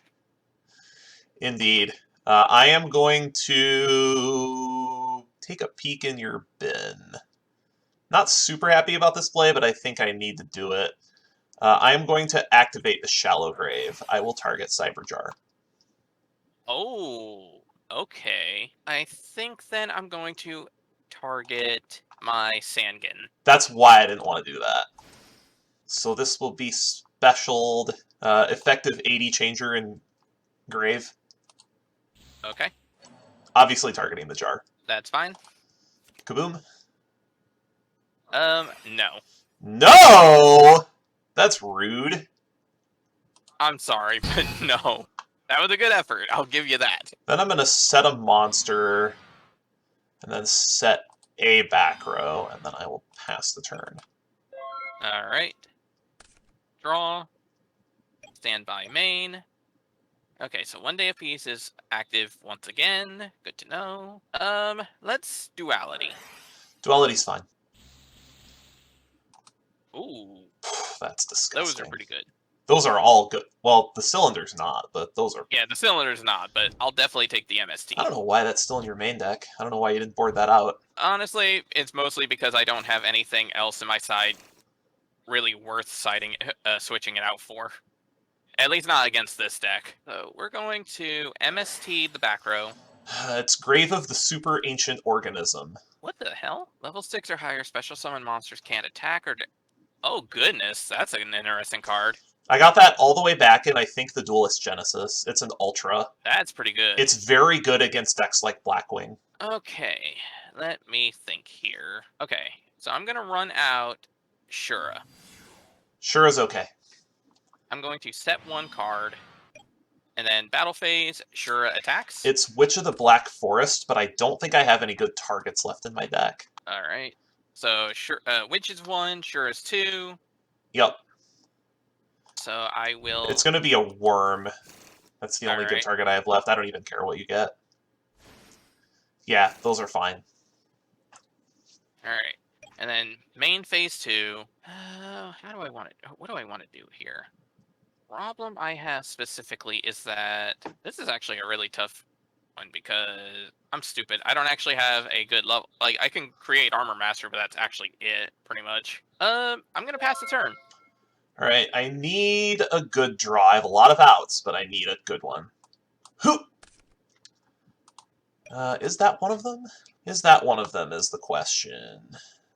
Indeed. I am going to take a peek in your bin. Not super happy about this play, but I think I need to do it. I am going to activate the Shallow Grave. I will target Cyberjar. Oh, okay. I think then I'm going to target my Sangin. That's why I didn't want to do that. So this will be specialed, effective 80 changer in Grave. Okay. Obviously targeting the jar. That's fine. Kaboom. No. No! That's rude. I'm sorry, but no. That was a good effort. I'll give you that. Then I'm going to set a monster, and then set a back row, and then I will pass the turn. Alright. Draw. Stand by main. Okay, so 1 day of peace is active once again. Good to know. Let's duality. Duality's fine. Ooh, That's disgusting. those are pretty good. Those are all good. Well, the cylinder's not, but those are... Yeah, the cylinder's not, but I'll definitely take the MST. I don't know why that's still in your main deck. I don't know why you didn't board that out. Honestly, it's mostly because I don't have anything else in my side really worth switching it out for. At least not against this deck. So we're going to MST the back row. It's Grave of the Super Ancient Organism. What the hell? Level 6 or higher special summon monsters can't attack or Oh goodness, that's an interesting card. I got that all the way back in, I think, the Duelist Genesis. It's an Ultra. That's pretty good. It's very good against decks like Blackwing. Okay, let me think here. Okay, so I'm gonna run out Shura. Sure is okay. I'm going to set one card, and then battle phase, Shura attacks. It's Witch of the Black Forest, but I don't think I have any good targets left in my deck. Alright, so Witch is 1, Shura is 2. Yep. So I will... It's going to be a Worm. That's the only good Alright. target I have left. I don't even care what you get. Yeah, those are fine. Alright, and then main phase 2. How do I want it? What do I want to do here? Problem I have specifically is that this is actually a really tough one because I'm stupid. I don't actually have a good level. Like, I can create Armor Master, but that's actually it, pretty much. I'm gonna pass the turn. Alright, I need a good draw. I have a lot of outs, but I need a good one. Who? Is that one of them? Is that one of them is the question.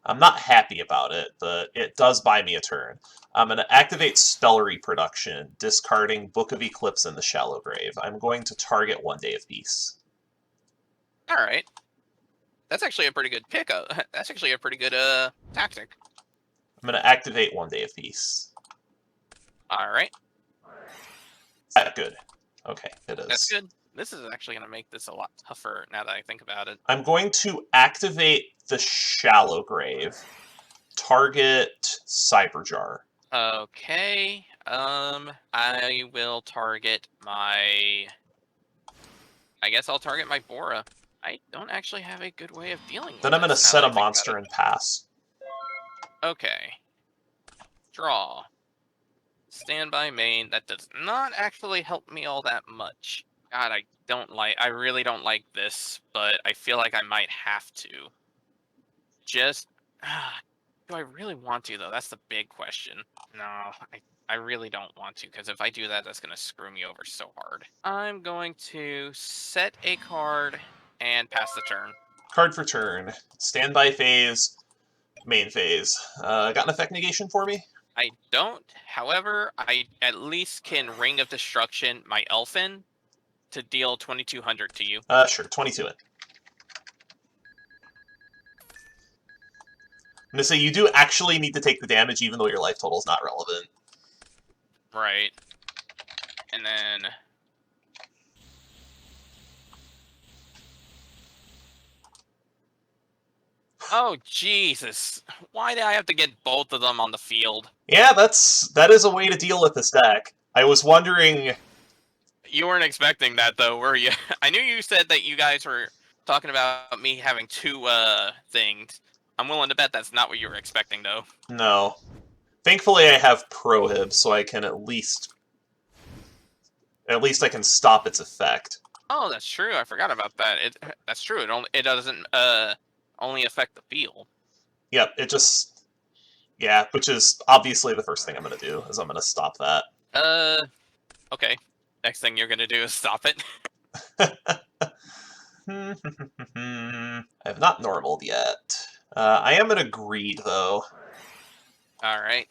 I'm not happy about it, but it does buy me a turn. I'm going to activate Spell Reproduction, discarding Book of Eclipse and the Shallow Grave. I'm going to target One Day of Peace. Alright. That's actually a pretty good pickup. That's actually a pretty good tactic. I'm going to activate One Day of Peace. Alright. That good. Okay, it is. That's good. This is actually going to make this a lot tougher now that I think about it. I'm going to activate the Shallow Grave. Target Cyberjar. Okay. I will target my... I guess I'll target my Bora. I don't actually have a good way of dealing with Then I'm going to this now set that a I think monster about and pass. it. Okay. Draw. Stand by main. That does not actually help me all that much. God, I really don't like this, but I feel like I might have to. Just, do I really want to, though? That's the big question. No, I really don't want to, because if I do that, that's going to screw me over so hard. I'm going to set a card and pass the turn. Card for turn. Standby phase. Main phase. Got an effect negation for me? I don't. However, I at least can Ring of Destruction my Elfin to deal 2,200 to you. Sure. 22 it. I'm gonna say you do actually need to take the damage even though your life total is not relevant. Right. And then... Oh, Jesus. Why did I have to get both of them on the field? Yeah, that is a way to deal with this deck. I was wondering... You weren't expecting that, though, were you? I knew you said that you guys were talking about me having two things. I'm willing to bet that's not what you were expecting, though. No. Thankfully, I have Prohib, so I can at least I can stop its effect. Oh, that's true. I forgot about that. That's true. It doesn't only affect the field. Yep, it just... Yeah, which is obviously the first thing I'm going to do, is I'm going to stop that. Okay. Next thing you're going to do is stop it. I have not normaled yet. I am going to greed, though. Alright.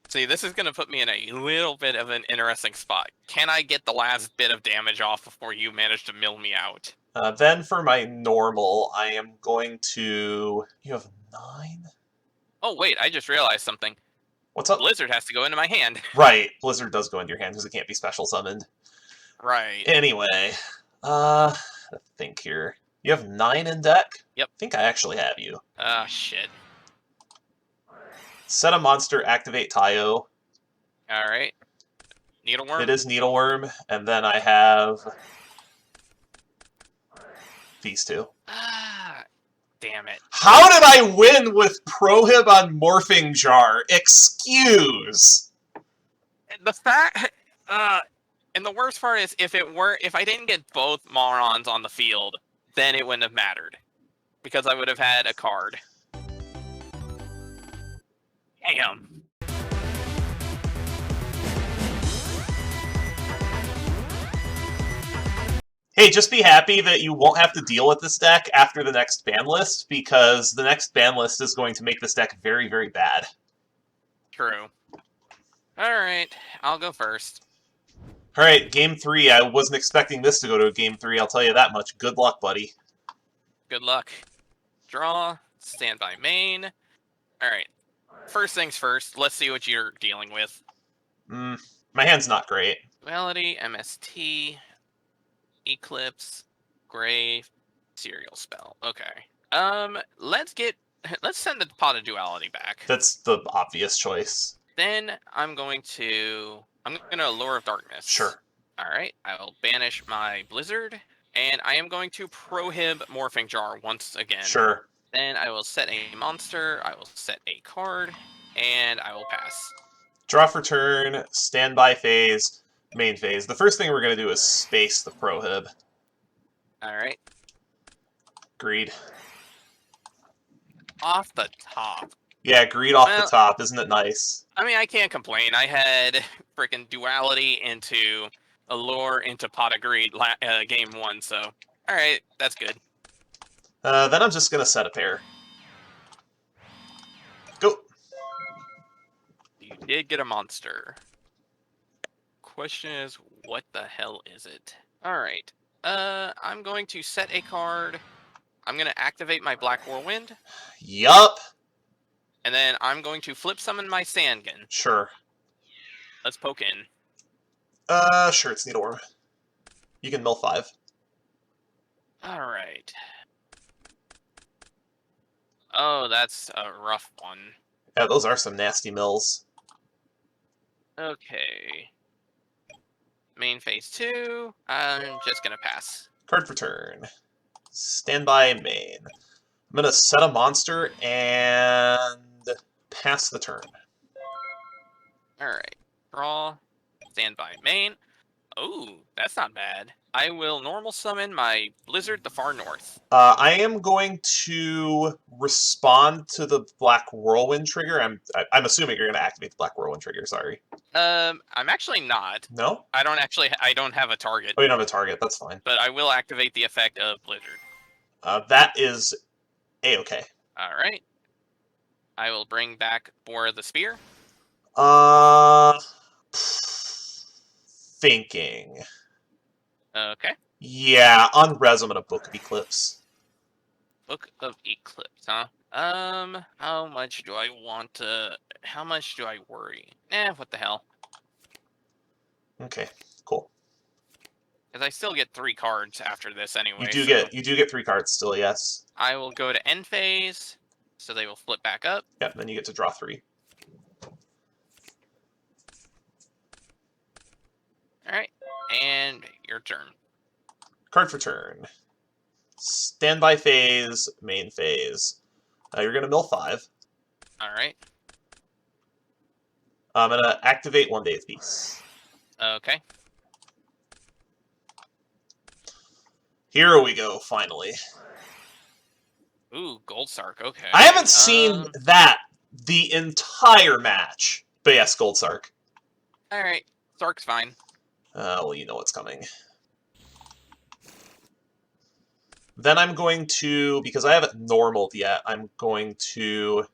See, this is going to put me in a little bit of an interesting spot. Can I get the last bit of damage off before you manage to mill me out? Then for my normal, I am going to... You have 9? Oh, wait, I just realized something. What's up? Blizzard has to go into my hand. Right, Blizzard does go into your hand because it can't be special summoned. Right. Anyway, I think here. You have 9 in deck? Yep. I think I actually have you. Ah, shit. Set a monster, activate Tayo. Alright. Needleworm? It is Needleworm, and then I have these two. Ah, damn it. How did I win with Prohib on Morphing Jar? Excuse! The fact... and the worst part is, if I didn't get both morons on the field, then it wouldn't have mattered. Because I would have had a card. Damn. Hey, just be happy that you won't have to deal with this deck after the next ban list, because the next ban list is going to make this deck very, very bad. True. Alright, I'll go first. Alright, game 3. I wasn't expecting this to go to a game 3, I'll tell you that much. Good luck, buddy. Good luck. Draw, standby main. Alright, first things first, let's see what you're dealing with. My hand's not great. Duality, MST, Eclipse, Grave, Serial Spell. Okay. Let's send the Pot of Duality back. That's the obvious choice. Then I'm gonna Allure of Darkness. Sure. Alright, I will banish my Blizzard, and I am going to prohib Morphing Jar once again. Sure. Then I will set a monster, I will set a card, and I will pass. Draw for turn, standby phase, main phase. The first thing we're going to do is space the prohib. Alright. Greed. Off the top. Yeah, greed off the top. Isn't it nice? I mean, I can't complain. I had freaking Duality into Allure into Pot of Greed game 1, so alright, that's good. Then I'm just going to set a pair. Go! You did get a monster. Question is, what the hell is it? Alright, I'm going to set a card. I'm going to activate my Black Whirlwind. Yup! And then I'm going to flip summon my Sandkin. Sure. Let's poke in. Sure, it's Needleworm. You can mill 5. Alright. Oh, that's a rough one. Yeah, those are some nasty mills. Okay. Main phase 2. I'm just gonna pass. Card for turn. Standby main. I'm gonna set a monster and pass the turn. Alright. Draw. Standby main. Oh, that's not bad. I will normal summon my Blizzard the Far North. I am going to respond to the Black Whirlwind trigger. I'm assuming you're going to activate the Black Whirlwind trigger, sorry. I'm actually not. No? I don't have a target. Oh, you don't have a target, that's fine. But I will activate the effect of Blizzard. That is A-okay. Alright. I will bring back Bora the Spear. Thinking. Okay. Yeah, on res, I'm going to Book of Eclipse. Book of Eclipse, huh? How much do I want to... How much do I worry? What the hell. Okay, cool. Because I still get 3 cards after this anyway. You do get 3 cards still, yes. I will go to end phase, so they will flip back up. Yep, then you get to draw 3. Alright, and your turn. Card for turn. Standby phase, main phase. You're going to mill 5. Alright. I'm going to activate 1 Day of Peace. Okay. Here we go, finally. Ooh, Gold Sark, okay. I haven't seen that the entire match. But yes, Gold Sark. Alright, Sark's fine. Well, you know what's coming. Then I'm going to, because I haven't normaled yet, I'm going to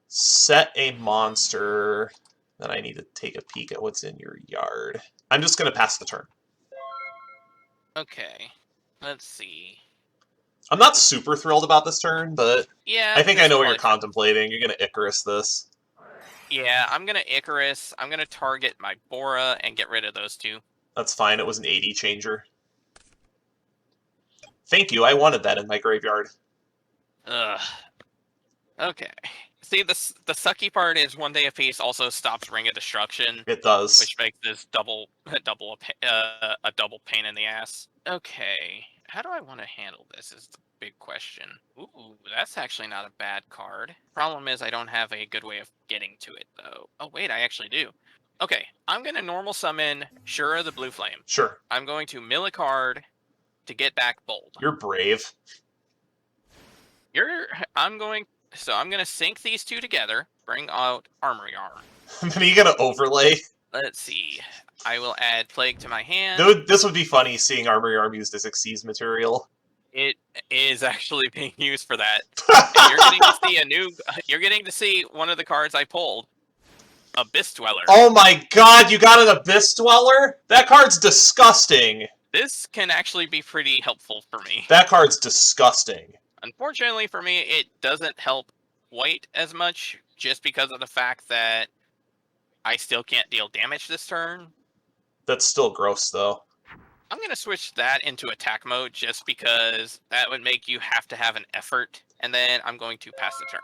set a monster. Then I need to take a peek at what's in your yard. I'm just going to pass the turn. Okay, let's see. I'm not super thrilled about this turn, but Yeah, I think I know what you're contemplating. You're going to Icarus this. Yeah, I'm going to Icarus. I'm going to target my Bora and get rid of those 2. That's fine. It was an 80 changer. Thank you. I wanted that in my graveyard. Ugh. Okay. See, the sucky part is 1 Day of Peace also stops Ring of Destruction. It does. Which makes this a double pain in the ass. Okay. How do I want to handle this is the big question. Ooh, that's actually not a bad card. Problem is I don't have a good way of getting to it, though. Oh, wait, I actually do. Okay, I'm going to normal summon Shura the Blue Flame. Sure. I'm going to mill a card to get back Bold. You're brave. I'm going to sync these 2 together, bring out Armory Arm. Then are you going to overlay? Let's see. I will add Plague to my hand. This would be funny, seeing Armory Arm used as Xyz material. It is actually being used for that. And you're getting to see you're getting to see one of the cards I pulled. Abyss Dweller. Oh my god, you got an Abyss Dweller? That card's disgusting. This can actually be pretty helpful for me. That card's disgusting. Unfortunately for me, it doesn't help White as much, just because of the fact that I still can't deal damage this turn. That's still gross, though. I'm going to switch that into attack mode, just because that would make you have to have an effort, and then I'm going to pass the turn.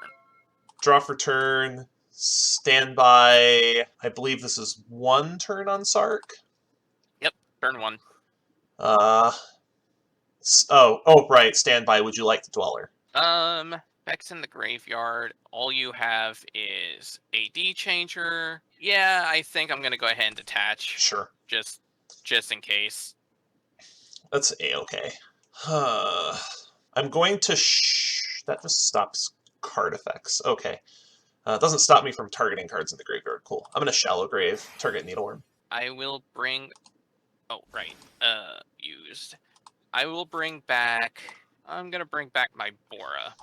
Draw for turn. Standby. I believe this is 1 turn on Sark. Yep, turn 1. Right, standby. Would you like the Dweller? Beck's in the graveyard. All you have is AD changer. Yeah, I think I'm gonna go ahead and detach. Sure. Just in case. That's A-okay. I'm going to that just stops card effects. Okay. It doesn't stop me from targeting cards in the graveyard. Cool. I'm gonna Shallow Grave, target Needleworm. I will bring... Oh, right. Used. I will bring back... I'm gonna bring back my Bora.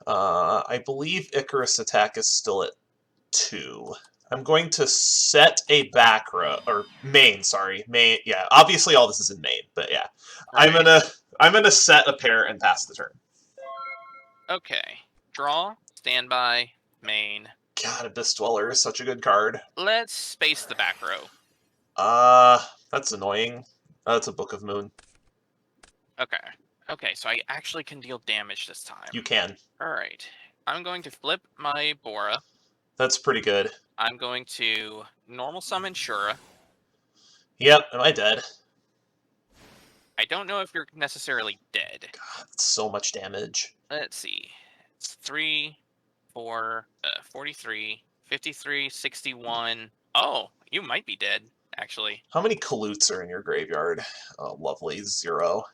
I believe Icarus attack is still at 2. I'm going to set a back row, or main, sorry. Main, yeah, obviously all this is in main, but yeah. Right. I'm gonna set a pair and pass the turn. Okay. Draw, standby, main. God, Abyss Dweller is such a good card. Let's space the back row. That's annoying. That's a Book of Moon. Okay. Okay, so I actually can deal damage this time. You can. Alright. I'm going to flip my Bora. That's pretty good. I'm going to normal summon Shura. Yep, am I dead? I don't know if you're necessarily dead. God, that's so much damage. Let's see. It's 3, 4, 43, 53, 61. Oh, you might be dead, actually. How many Kaloots are in your graveyard? Oh, lovely. 0.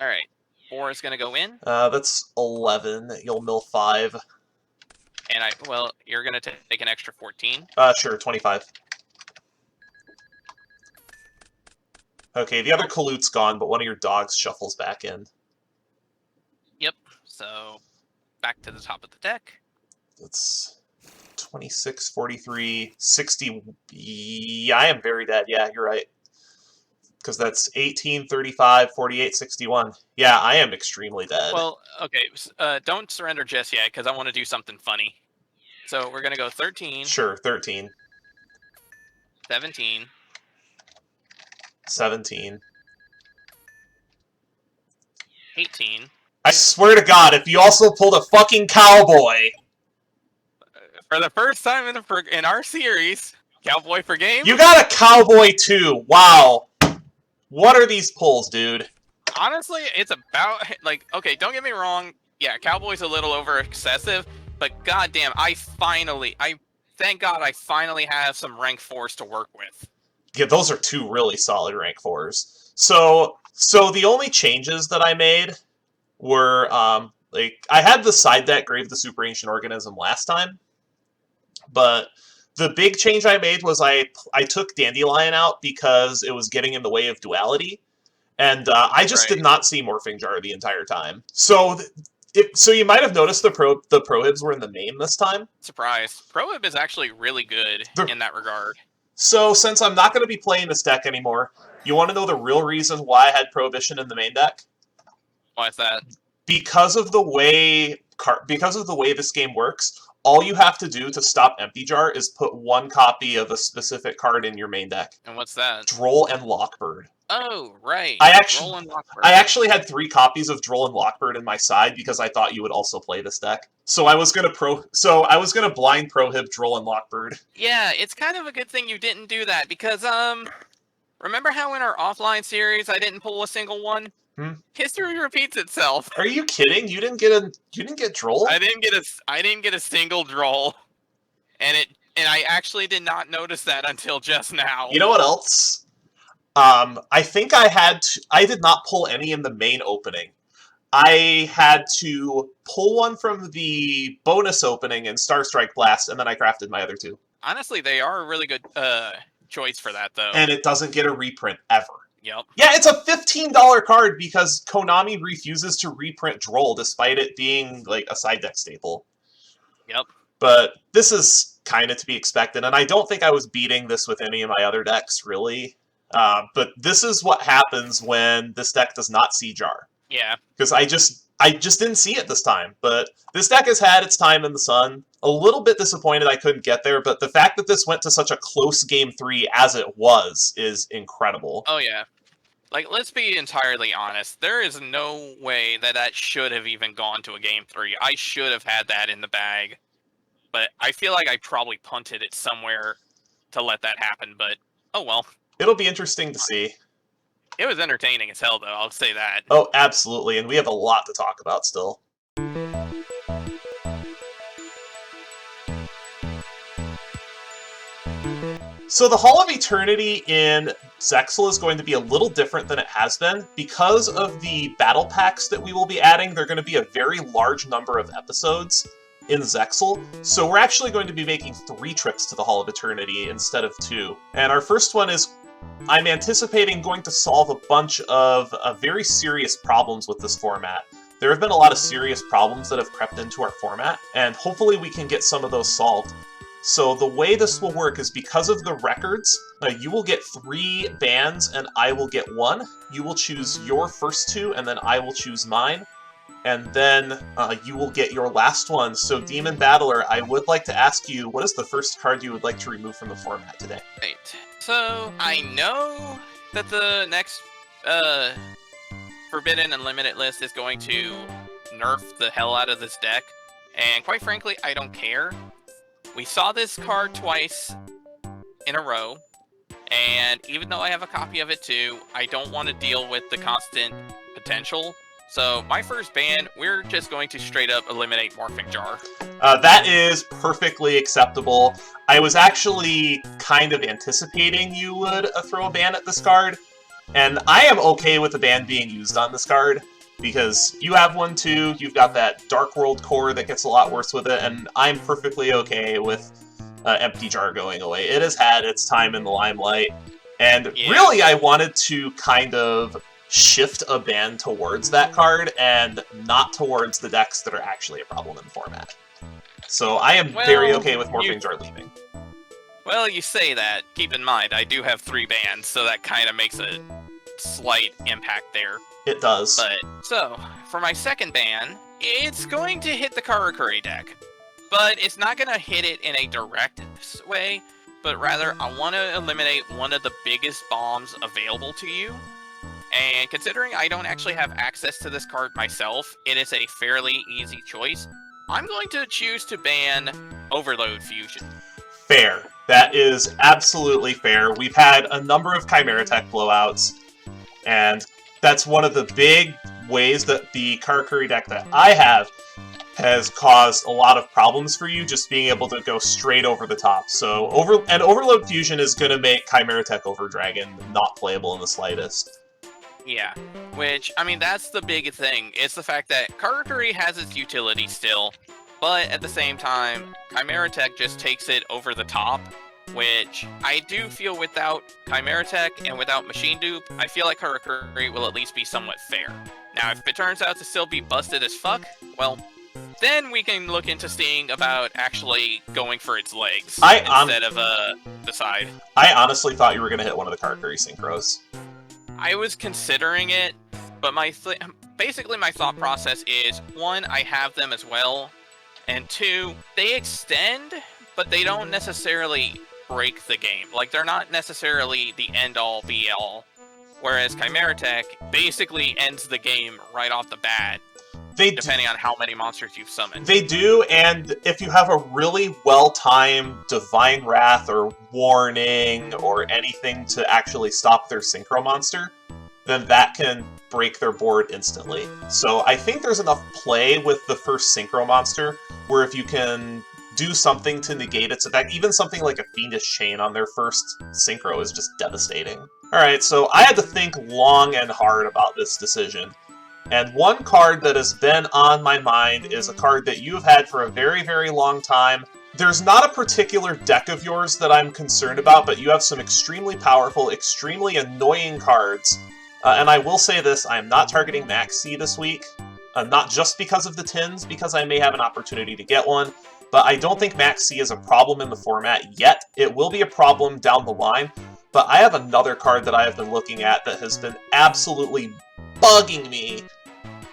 Alright. 4 is going to go in. That's 11. You'll mill 5. And you're going to take an extra 14. Sure, 25. Okay, the other Kaloot's gone, but one of your dogs shuffles back in. Yep, so back to the top of the deck. That's 26, 43, 60. Yeah, I am very dead. Yeah, you're right. Because that's 18, 35, 48, 61. Yeah, I am extremely dead. Well, okay, don't surrender just yet, because I want to do something funny. So we're going to go 13. Sure, 13. 17. 17. 18. I swear to God, if you also pulled a fucking cowboy... For the first time in our series, cowboy for game. You got a cowboy too. Wow. What are these pulls, dude? Honestly, it's about, like, okay, don't get me wrong. Yeah, cowboy's a little over excessive, but goddamn, thank God I finally have some rank 4s to work with. Yeah, those are 2 really solid rank 4s. So the only changes that I made were, like, I had the side deck Grave the Super Ancient Organism last time, but the big change I made was I took Dandelion out because it was getting in the way of duality, and I just did not see Morphing Jar the entire time. So you might have noticed the prohibs were in the name this time. Surprise. Prohib is actually really good in that regard. So, since I'm not going to be playing this deck anymore, you want to know the real reason why I had Prohibition in the main deck? Why is that? Because of the way this game works, all you have to do to stop Empty Jar is put 1 copy of a specific card in your main deck. And what's that? Droll and Lockbird. Oh, right. I actually had 3 copies of Droll and Lockbird in my side because I thought you would also play this deck. So I was gonna blind Prohib Droll and Lockbird. Yeah, it's kind of a good thing you didn't do that because remember how in our offline series I didn't pull a single one? History repeats itself. Are you kidding? You didn't get Droll? I didn't get a single Droll, and I actually did not notice that until just now. You know what else? I think I did not pull any in the main opening. I had to pull one from the bonus opening in Starstrike Blast, and then I crafted my other 2. honestly, they are a really good choice for that, though. And it doesn't get a reprint ever. Yep. Yeah, it's a $15 card because Konami refuses to reprint Droll despite it being like a side deck staple. Yep. But this is kind of to be expected, and I don't think I was beating this with any of my other decks, really. But this is what happens when this deck does not see Jar. Yeah. Because I just didn't see it this time. But this deck has had its time in the sun. A little bit disappointed I couldn't get there, but the fact that this went to such a close Game 3 as it was is incredible. Oh, yeah. Like, let's be entirely honest. There is no way that should have even gone to a Game 3. I should have had that in the bag. But I feel like I probably punted it somewhere to let that happen, but oh well. It'll be interesting to see. It was entertaining as hell, though, I'll say that. Oh, absolutely, and we have a lot to talk about still. So the Hall of Eternity in ZEXAL is going to be a little different than it has been. Because of the battle packs that we will be adding, they're going to be a very large number of episodes in ZEXAL, so we're actually going to be making 3 trips to the Hall of Eternity instead of 2. And our first one is, I'm anticipating going to solve a bunch of very serious problems with this format. There have been a lot of serious problems that have crept into our format, and hopefully we can get some of those solved. So the way this will work is because of the records, you will get 3 bans and I will get 1. You will choose your first 2 and then I will choose mine. And then you will get your last one. So, DemonBattler, I would like to ask you, what is the first card you would like to remove from the format today? Right. So, I know that the next Forbidden Unlimited list is going to nerf the hell out of this deck. And quite frankly, I don't care. We saw this card twice in a row. And even though I have a copy of it too, I don't want to deal with the constant potential. So, my first ban, we're just going to straight up eliminate Morphing Jar. That is perfectly acceptable. I was actually kind of anticipating you would throw a ban at this card, and I am okay with the ban being used on this card, because you have one too, you've got that Dark World core that gets a lot worse with it, and I'm perfectly okay with Empty Jar going away. It has had its time in the limelight, and really I wanted to kind of shift a ban towards that card and not towards the decks that are actually a problem in the format. So I am very okay with Morphing Jar leaving. Well, you say that. Keep in mind, I do have 3 bans, so that kind of makes a slight impact there. It does. But, so, for my second ban, it's going to hit the Karakuri deck. But it's not going to hit it in a direct way, but rather I want to eliminate one of the biggest bombs available to you. And considering I don't actually have access to this card myself, it is a fairly easy choice. I'm going to choose to ban Overload Fusion. Fair. That is absolutely fair. We've had a number of Chimera Tech blowouts, and that's one of the big ways that the Karakuri deck that I have has caused a lot of problems for you, just being able to go straight over the top. So, Overload Fusion is going to make Chimera Tech Over Dragon not playable in the slightest. Yeah, which, I mean, that's the big thing. It's the fact that Karakuri has its utility still, but at the same time, Chimera Tech just takes it over the top, which I do feel without Chimera Tech and without Machine Dupe, I feel like Karakuri will at least be somewhat fair. Now, if it turns out to still be busted as fuck, well, then we can look into seeing about actually going for its legs instead of the side. I honestly thought you were going to hit one of the Karakuri Synchros. I was considering it, but basically my thought process is, 1, I have them as well, and 2, they extend, but they don't necessarily break the game. Like, they're not necessarily the end-all, be-all, whereas Chimera Tech basically ends the game right off the bat, depending on how many monsters you've summoned. They do, and if you have a really well-timed Divine Wrath or Warning or anything to actually stop their Synchro monster, then that can break their board instantly. So I think there's enough play with the first Synchro monster, where if you can do something to negate its effect, even something like a Fiendish Chain on their first Synchro is just devastating. Alright, so I had to think long and hard about this decision. And one card that has been on my mind is a card that you've had for a very, very long time, There's not a particular deck of yours that I'm concerned about, but you have some extremely powerful, extremely annoying cards. And I will say this, I am not targeting Max C this week. Not just because of the tins, because I may have an opportunity to get one, but I don't think Max C is a problem in the format yet. It will be a problem down the line, but I have another card that I have been looking at that has been absolutely bugging me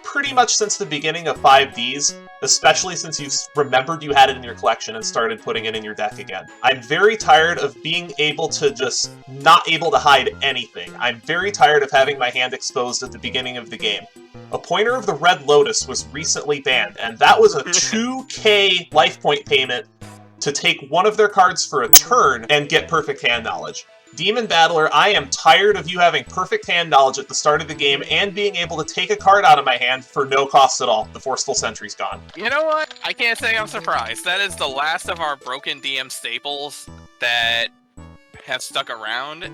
pretty much since the beginning of 5Ds, especially since you've remembered you had it in your collection and started putting it in your deck again. I'm very tired of being able to just not able to hide anything. I'm very tired of having my hand exposed at the beginning of the game. A Pointer of the Red Lotus was recently banned, and that was a 2k life point payment to take one of their cards for a turn and get perfect hand knowledge. DemonBattler, I am tired of you having perfect hand knowledge at the start of the game and being able to take a card out of my hand for no cost at all. The Forceful Sentry's gone. You know what? I can't say I'm surprised. That is the last of our broken DM staples that have stuck around,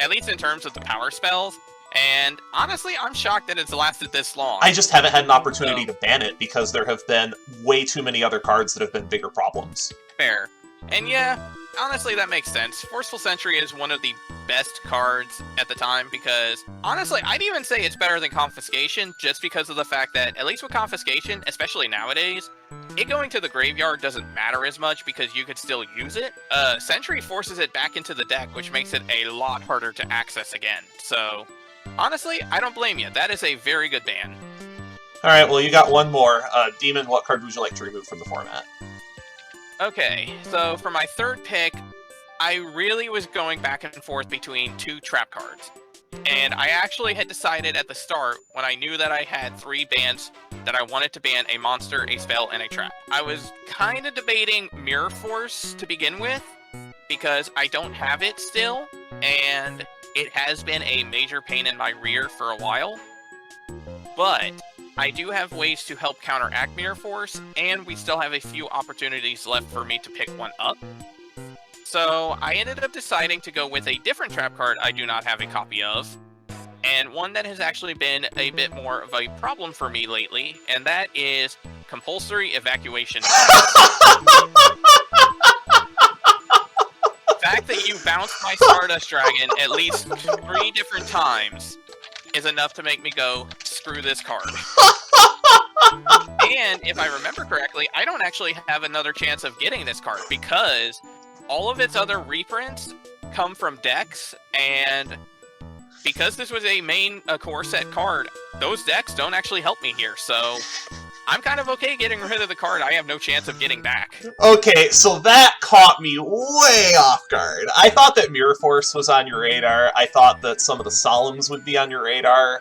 at least in terms of the power spells. And honestly, I'm shocked that it's lasted this long. I just haven't had an opportunity to ban it because there have been way too many other cards that have been bigger problems. Fair. And yeah, honestly, that makes sense. Forceful Sentry is one of the best cards at the time because, honestly, I'd even say it's better than Confiscation just because of the fact that, at least with Confiscation, especially nowadays, it going to the graveyard doesn't matter as much because you could still use it. Sentry forces it back into the deck, which makes it a lot harder to access again. So, honestly, I don't blame you. That is a very good ban. Alright, well, you got one more. Demon, what card would you like to remove from the format? Okay, so for my third pick, I really was going back and forth between two trap cards. And I actually had decided at the start, when I knew that I had 3 bans, that I wanted to ban a monster, a spell, and a trap. I was kind of debating Mirror Force to begin with, because I don't have it still, and it has been a major pain in my rear for a while. But I do have ways to help counteract Mirror Force, and we still have a few opportunities left for me to pick one up. So I ended up deciding to go with a different trap card I do not have a copy of, and one that has actually been a bit more of a problem for me lately, and that is Compulsory Evacuation. The fact that you bounced my Stardust Dragon at least 3 different times is enough to make me go, screw this card. And if I remember correctly, I don't actually have another chance of getting this card because all of its other reprints come from decks, and because this was a main core set card, those decks don't actually help me here, so I'm kind of okay getting rid of the card I have no chance of getting back. Okay, so that caught me way off guard. I thought that Mirror Force was on your radar. I thought that some of the Solemns would be on your radar.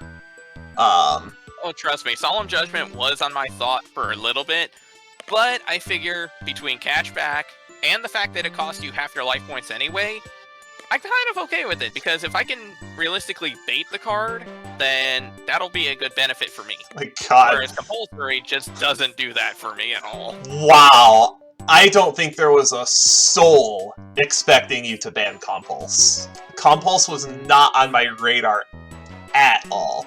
Oh, trust me, Solemn Judgment was on my thought for a little bit, but I figure between cashback and the fact that it costs you half your life points anyway, I'm kind of okay with it, because if I can realistically bait the card, then that'll be a good benefit for me. My God. Whereas Compulsory just doesn't do that for me at all. Wow. I don't think there was a soul expecting you to ban Compulse. Compulse was not on my radar at all.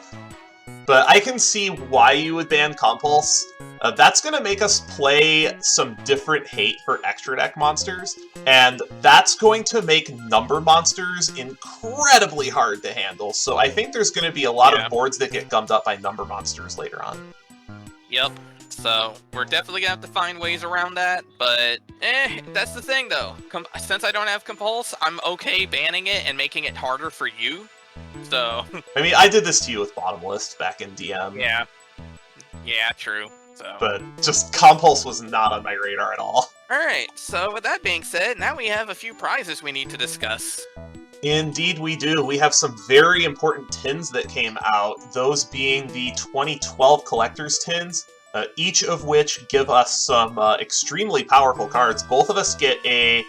But I can see why you would ban Compulse. That's going to make us play some different hate for extra deck monsters, and that's going to make number monsters incredibly hard to handle, so I think there's going to be a lot of boards that get gummed up by number monsters later on. Yep, so we're definitely going to have to find ways around that, but that's the thing though. Since I don't have Compulse, I'm okay banning it and making it harder for you, so... I mean, I did this to you with Bottomless back in DM. Yeah, true. So. But just Compulse was not on my radar at all. Alright, so with that being said, now we have a few prizes we need to discuss. Indeed we do. We have some very important tins that came out, those being the 2012 Collector's Tins, each of which give us some extremely powerful cards. Both of us get a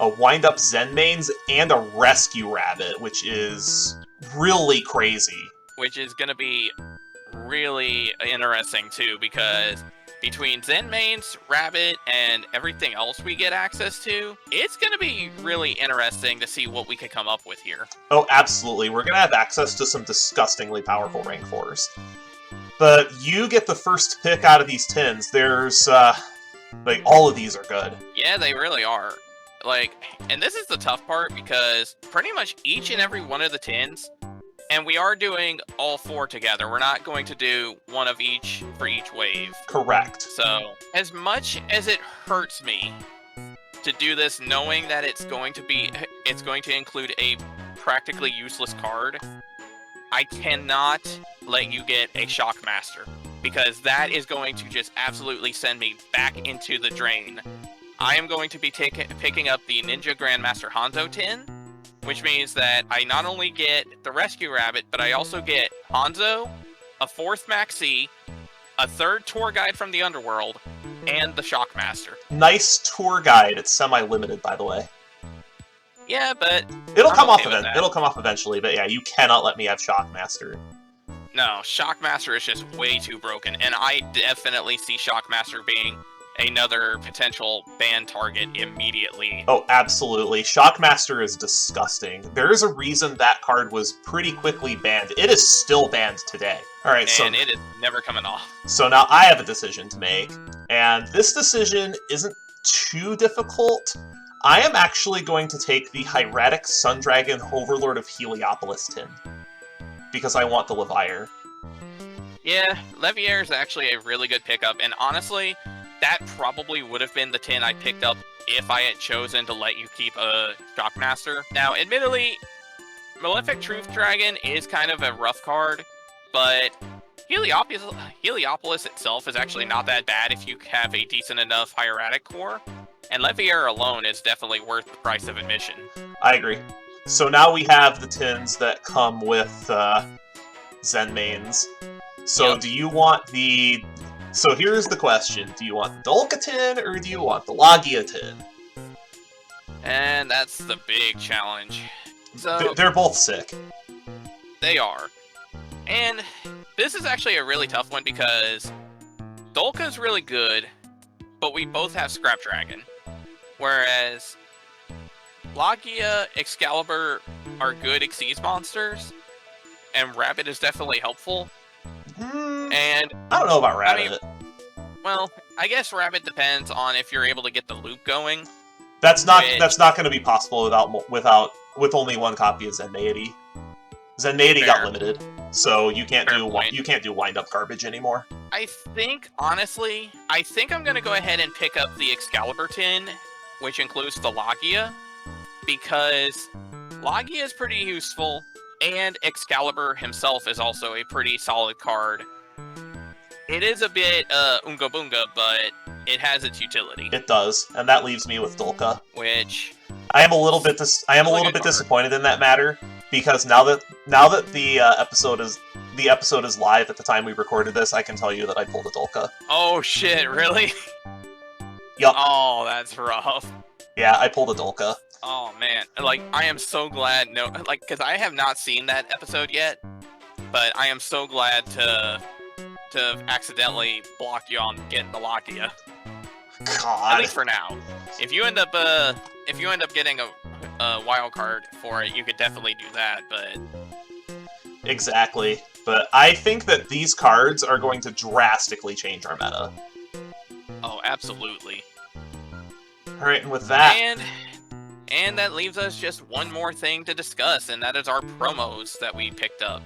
Wind-Up Zen Mains and a Rescue Rabbit, which is really crazy. Which is going to be really interesting too, because between Zen Mains, Rabbit, and everything else we get access to, it's going to be really interesting to see what we can come up with here. Oh, absolutely. We're going to have access to some disgustingly powerful rank 4s. But you get the first pick out of these tins. There's, like, all of these are good. Yeah, Yeah, they really are. Like, and this is the tough part because pretty much each and every one of the tins, and we are doing all 4 together. We're not going to do one of each for each wave. Correct. So, as much as it hurts me to do this knowing that it's going to include a practically useless card, I cannot let you get a Shockmaster, because that is going to just absolutely send me back into the drain. I am going to be picking up the Ninja Grandmaster Hanzo tin, which means that I not only get the Rescue Rabbit, but I also get Hanzo, a 4th Maxi, a 3rd tour guide from the Underworld, and the Shockmaster. Nice tour guide. It's semi-limited, by the way. Yeah, but it'll come off eventually. But yeah, you cannot let me have Shockmaster. No, Shockmaster is just way too broken, and I definitely see Shockmaster being another potential ban target immediately. Oh, absolutely. Shockmaster is disgusting. There is a reason that card was pretty quickly banned. It is still banned today. Alright, so... And it is never coming off. So now I have a decision to make, and this decision isn't too difficult. I am actually going to take the Hieratic Sundragon Overlord of Heliopolis tin, because I want the Levier. Yeah, Levier is actually a really good pickup, and honestly, that probably would have been the tin I picked up if I had chosen to let you keep a Shockmaster. Now, admittedly, Malefic Truth Dragon is kind of a rough card, but Heliopolis itself is actually not that bad if you have a decent enough Hieratic core, and Levier alone is definitely worth the price of admission. I agree. So now we have the tins that come with Zen mains. So Yep. do you want the... So here's the question. Do you want the Dolka tin, or do you want the Logia tin? And that's the big challenge. So They're both sick. They are. And this is actually a really tough one because Dolka's really good, but we both have Scrap Dragon. Whereas Logia, Excalibur are good Xyz monsters, and Rabbit is definitely helpful. And I don't know about Rabbit. Well, I guess Rabbit depends on if you're able to get the loop going. That's not going to be possible with only one copy of Zen Deity. Zen Deity got limited, so you can't do wind up garbage anymore. I think I'm gonna go ahead and pick up the Excalibur tin, which includes the Logia, because Logia is pretty useful, and Excalibur himself is also a pretty solid card. It is a bit Unga Bunga, but it has its utility. It does, and that leaves me with Dolka. Which I am a little bit disappointed in that matter, because now that the episode is live at the time we recorded this, I can tell you that I pulled a Dolka. Oh shit, really? Yup. Oh, that's rough. Yeah, I pulled a Dolka. Oh man, like I am so glad because I have not seen that episode yet, but I am so glad to accidentally block you on getting the Logia. God. At least for now. If you end up getting a wild card for it, you could definitely do that, but... Exactly. But I think that these cards are going to drastically change our meta. Oh, absolutely. Alright, and with that... And that leaves us just one more thing to discuss, and that is our promos that we picked up.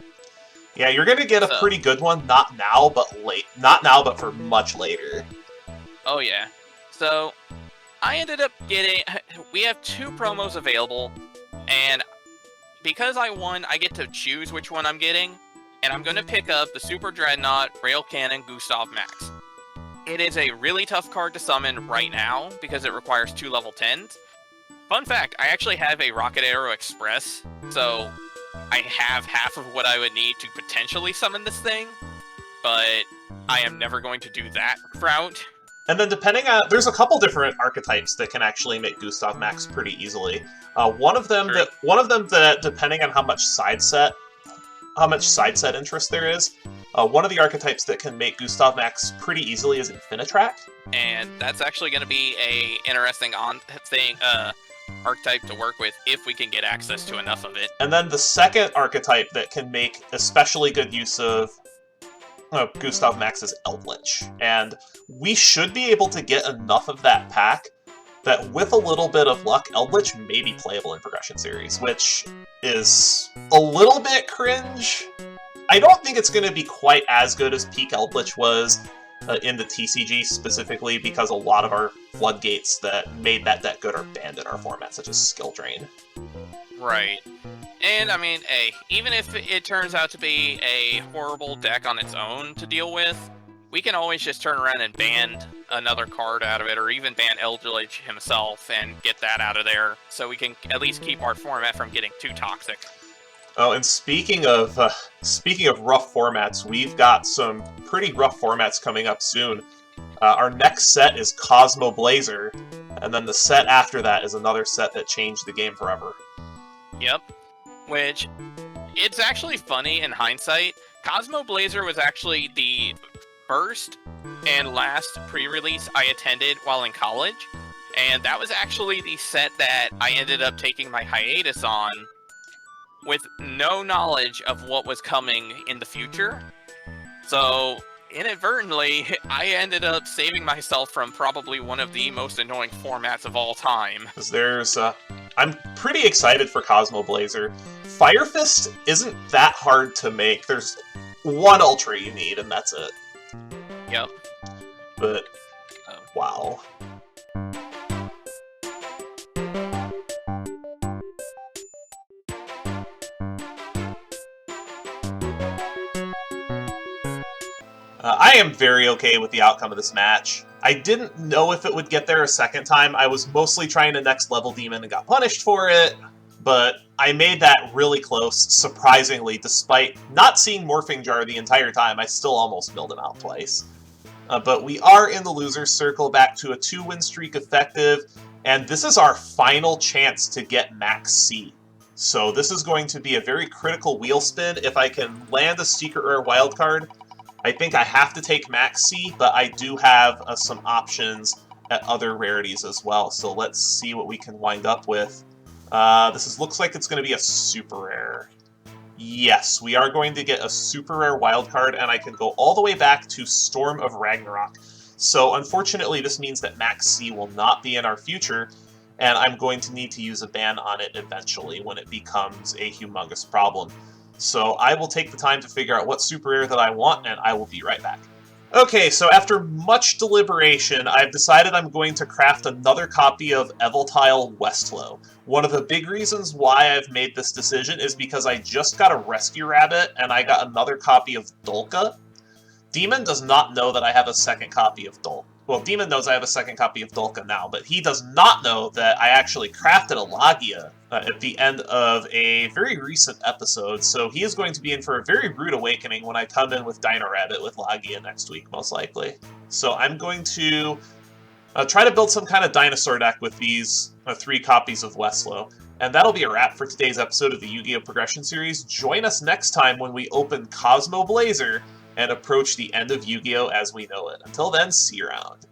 Yeah, you're gonna get a pretty good one, not now, but late. Not now, but for much later. Oh yeah. So, I ended up getting... We have 2 promos available, and because I won, I get to choose which one I'm getting, and I'm gonna pick up the Super Dreadnought Rail Cannon Gustav Max. It is a really tough card to summon right now, because it requires 2 level 10s. Fun fact, I actually have a Rocket Arrow Express, so I have half of what I would need to potentially summon this thing, but I am never going to do that route. And then depending on... There's a couple different archetypes that can actually make Gustav Max pretty easily. One of them that, depending on how much side set interest there is, one of the archetypes that can make Gustav Max pretty easily is Infinitrack. And that's actually going to be a interesting archetype to work with if we can get access to enough of it. And then the second archetype that can make especially good use of Gustav Max is Eldritch. And we should be able to get enough of that pack that with a little bit of luck, Eldritch may be playable in Progression Series, which is a little bit cringe. I don't think it's going to be quite as good as Peak Eldritch was in the TCG specifically, because a lot of our floodgates that made that deck good are banned in our format, such as Skill Drain. Right. And, I mean, hey, even if it turns out to be a horrible deck on its own to deal with, we can always just turn around and ban another card out of it, or even ban Eldritch himself and get that out of there, so we can at least keep our format from getting too toxic. Oh, and speaking of rough formats, we've got some pretty rough formats coming up soon. Our next set is Cosmo Blazer, and then the set after that is another set that changed the game forever. Yep. Which, it's actually funny in hindsight. Cosmo Blazer was actually the first and last pre-release I attended while in college, and that was actually the set that I ended up taking my hiatus on with no knowledge of what was coming in the future. So, inadvertently, I ended up saving myself from probably one of the most annoying formats of all time. I'm pretty excited for Cosmo Blazer. Fire Fist isn't that hard to make. There's one Ultra you need, and that's it. Yep. But, wow. I am very okay with the outcome of this match. I didn't know if it would get there a second time. I was mostly trying to next level Demon and got punished for it, but I made that really close, surprisingly. Despite not seeing Morphing Jar the entire time, I still almost milled him out twice. But we are in the loser's circle, back to a 2-win streak effective, and this is our final chance to get Max C. So this is going to be a very critical wheel spin. If I can land a Secret Rare Wildcard, I think I have to take Max C, but I do have some options at other rarities as well. So let's see what we can wind up with. Looks like it's going to be a super rare. Yes, we are going to get a super rare wildcard, and I can go all the way back to Storm of Ragnarok. So unfortunately, this means that Max C will not be in our future, and I'm going to need to use a ban on it eventually when it becomes a humongous problem. So I will take the time to figure out what super rare that I want, and I will be right back. Okay, so after much deliberation, I've decided I'm going to craft another copy of Evoltile Westlow. One of the big reasons why I've made this decision is because I just got a Rescue Rabbit, and I got another copy of Dolka. Demon does not know that I have a second copy of Dolka. Well, Demon knows I have a second copy of Dolka now, but he does not know that I actually crafted a Lagia at the end of a very recent episode, so he is going to be in for a very rude awakening when I come in with Dino Rabbit with Lagia next week, most likely. So I'm going to try to build some kind of dinosaur deck with these 3 copies of Westlow. And that'll be a wrap for today's episode of the Yu-Gi-Oh! Progression Series. Join us next time when we open Cosmo Blazer and approach the end of Yu-Gi-Oh! As we know it. Until then, see you around.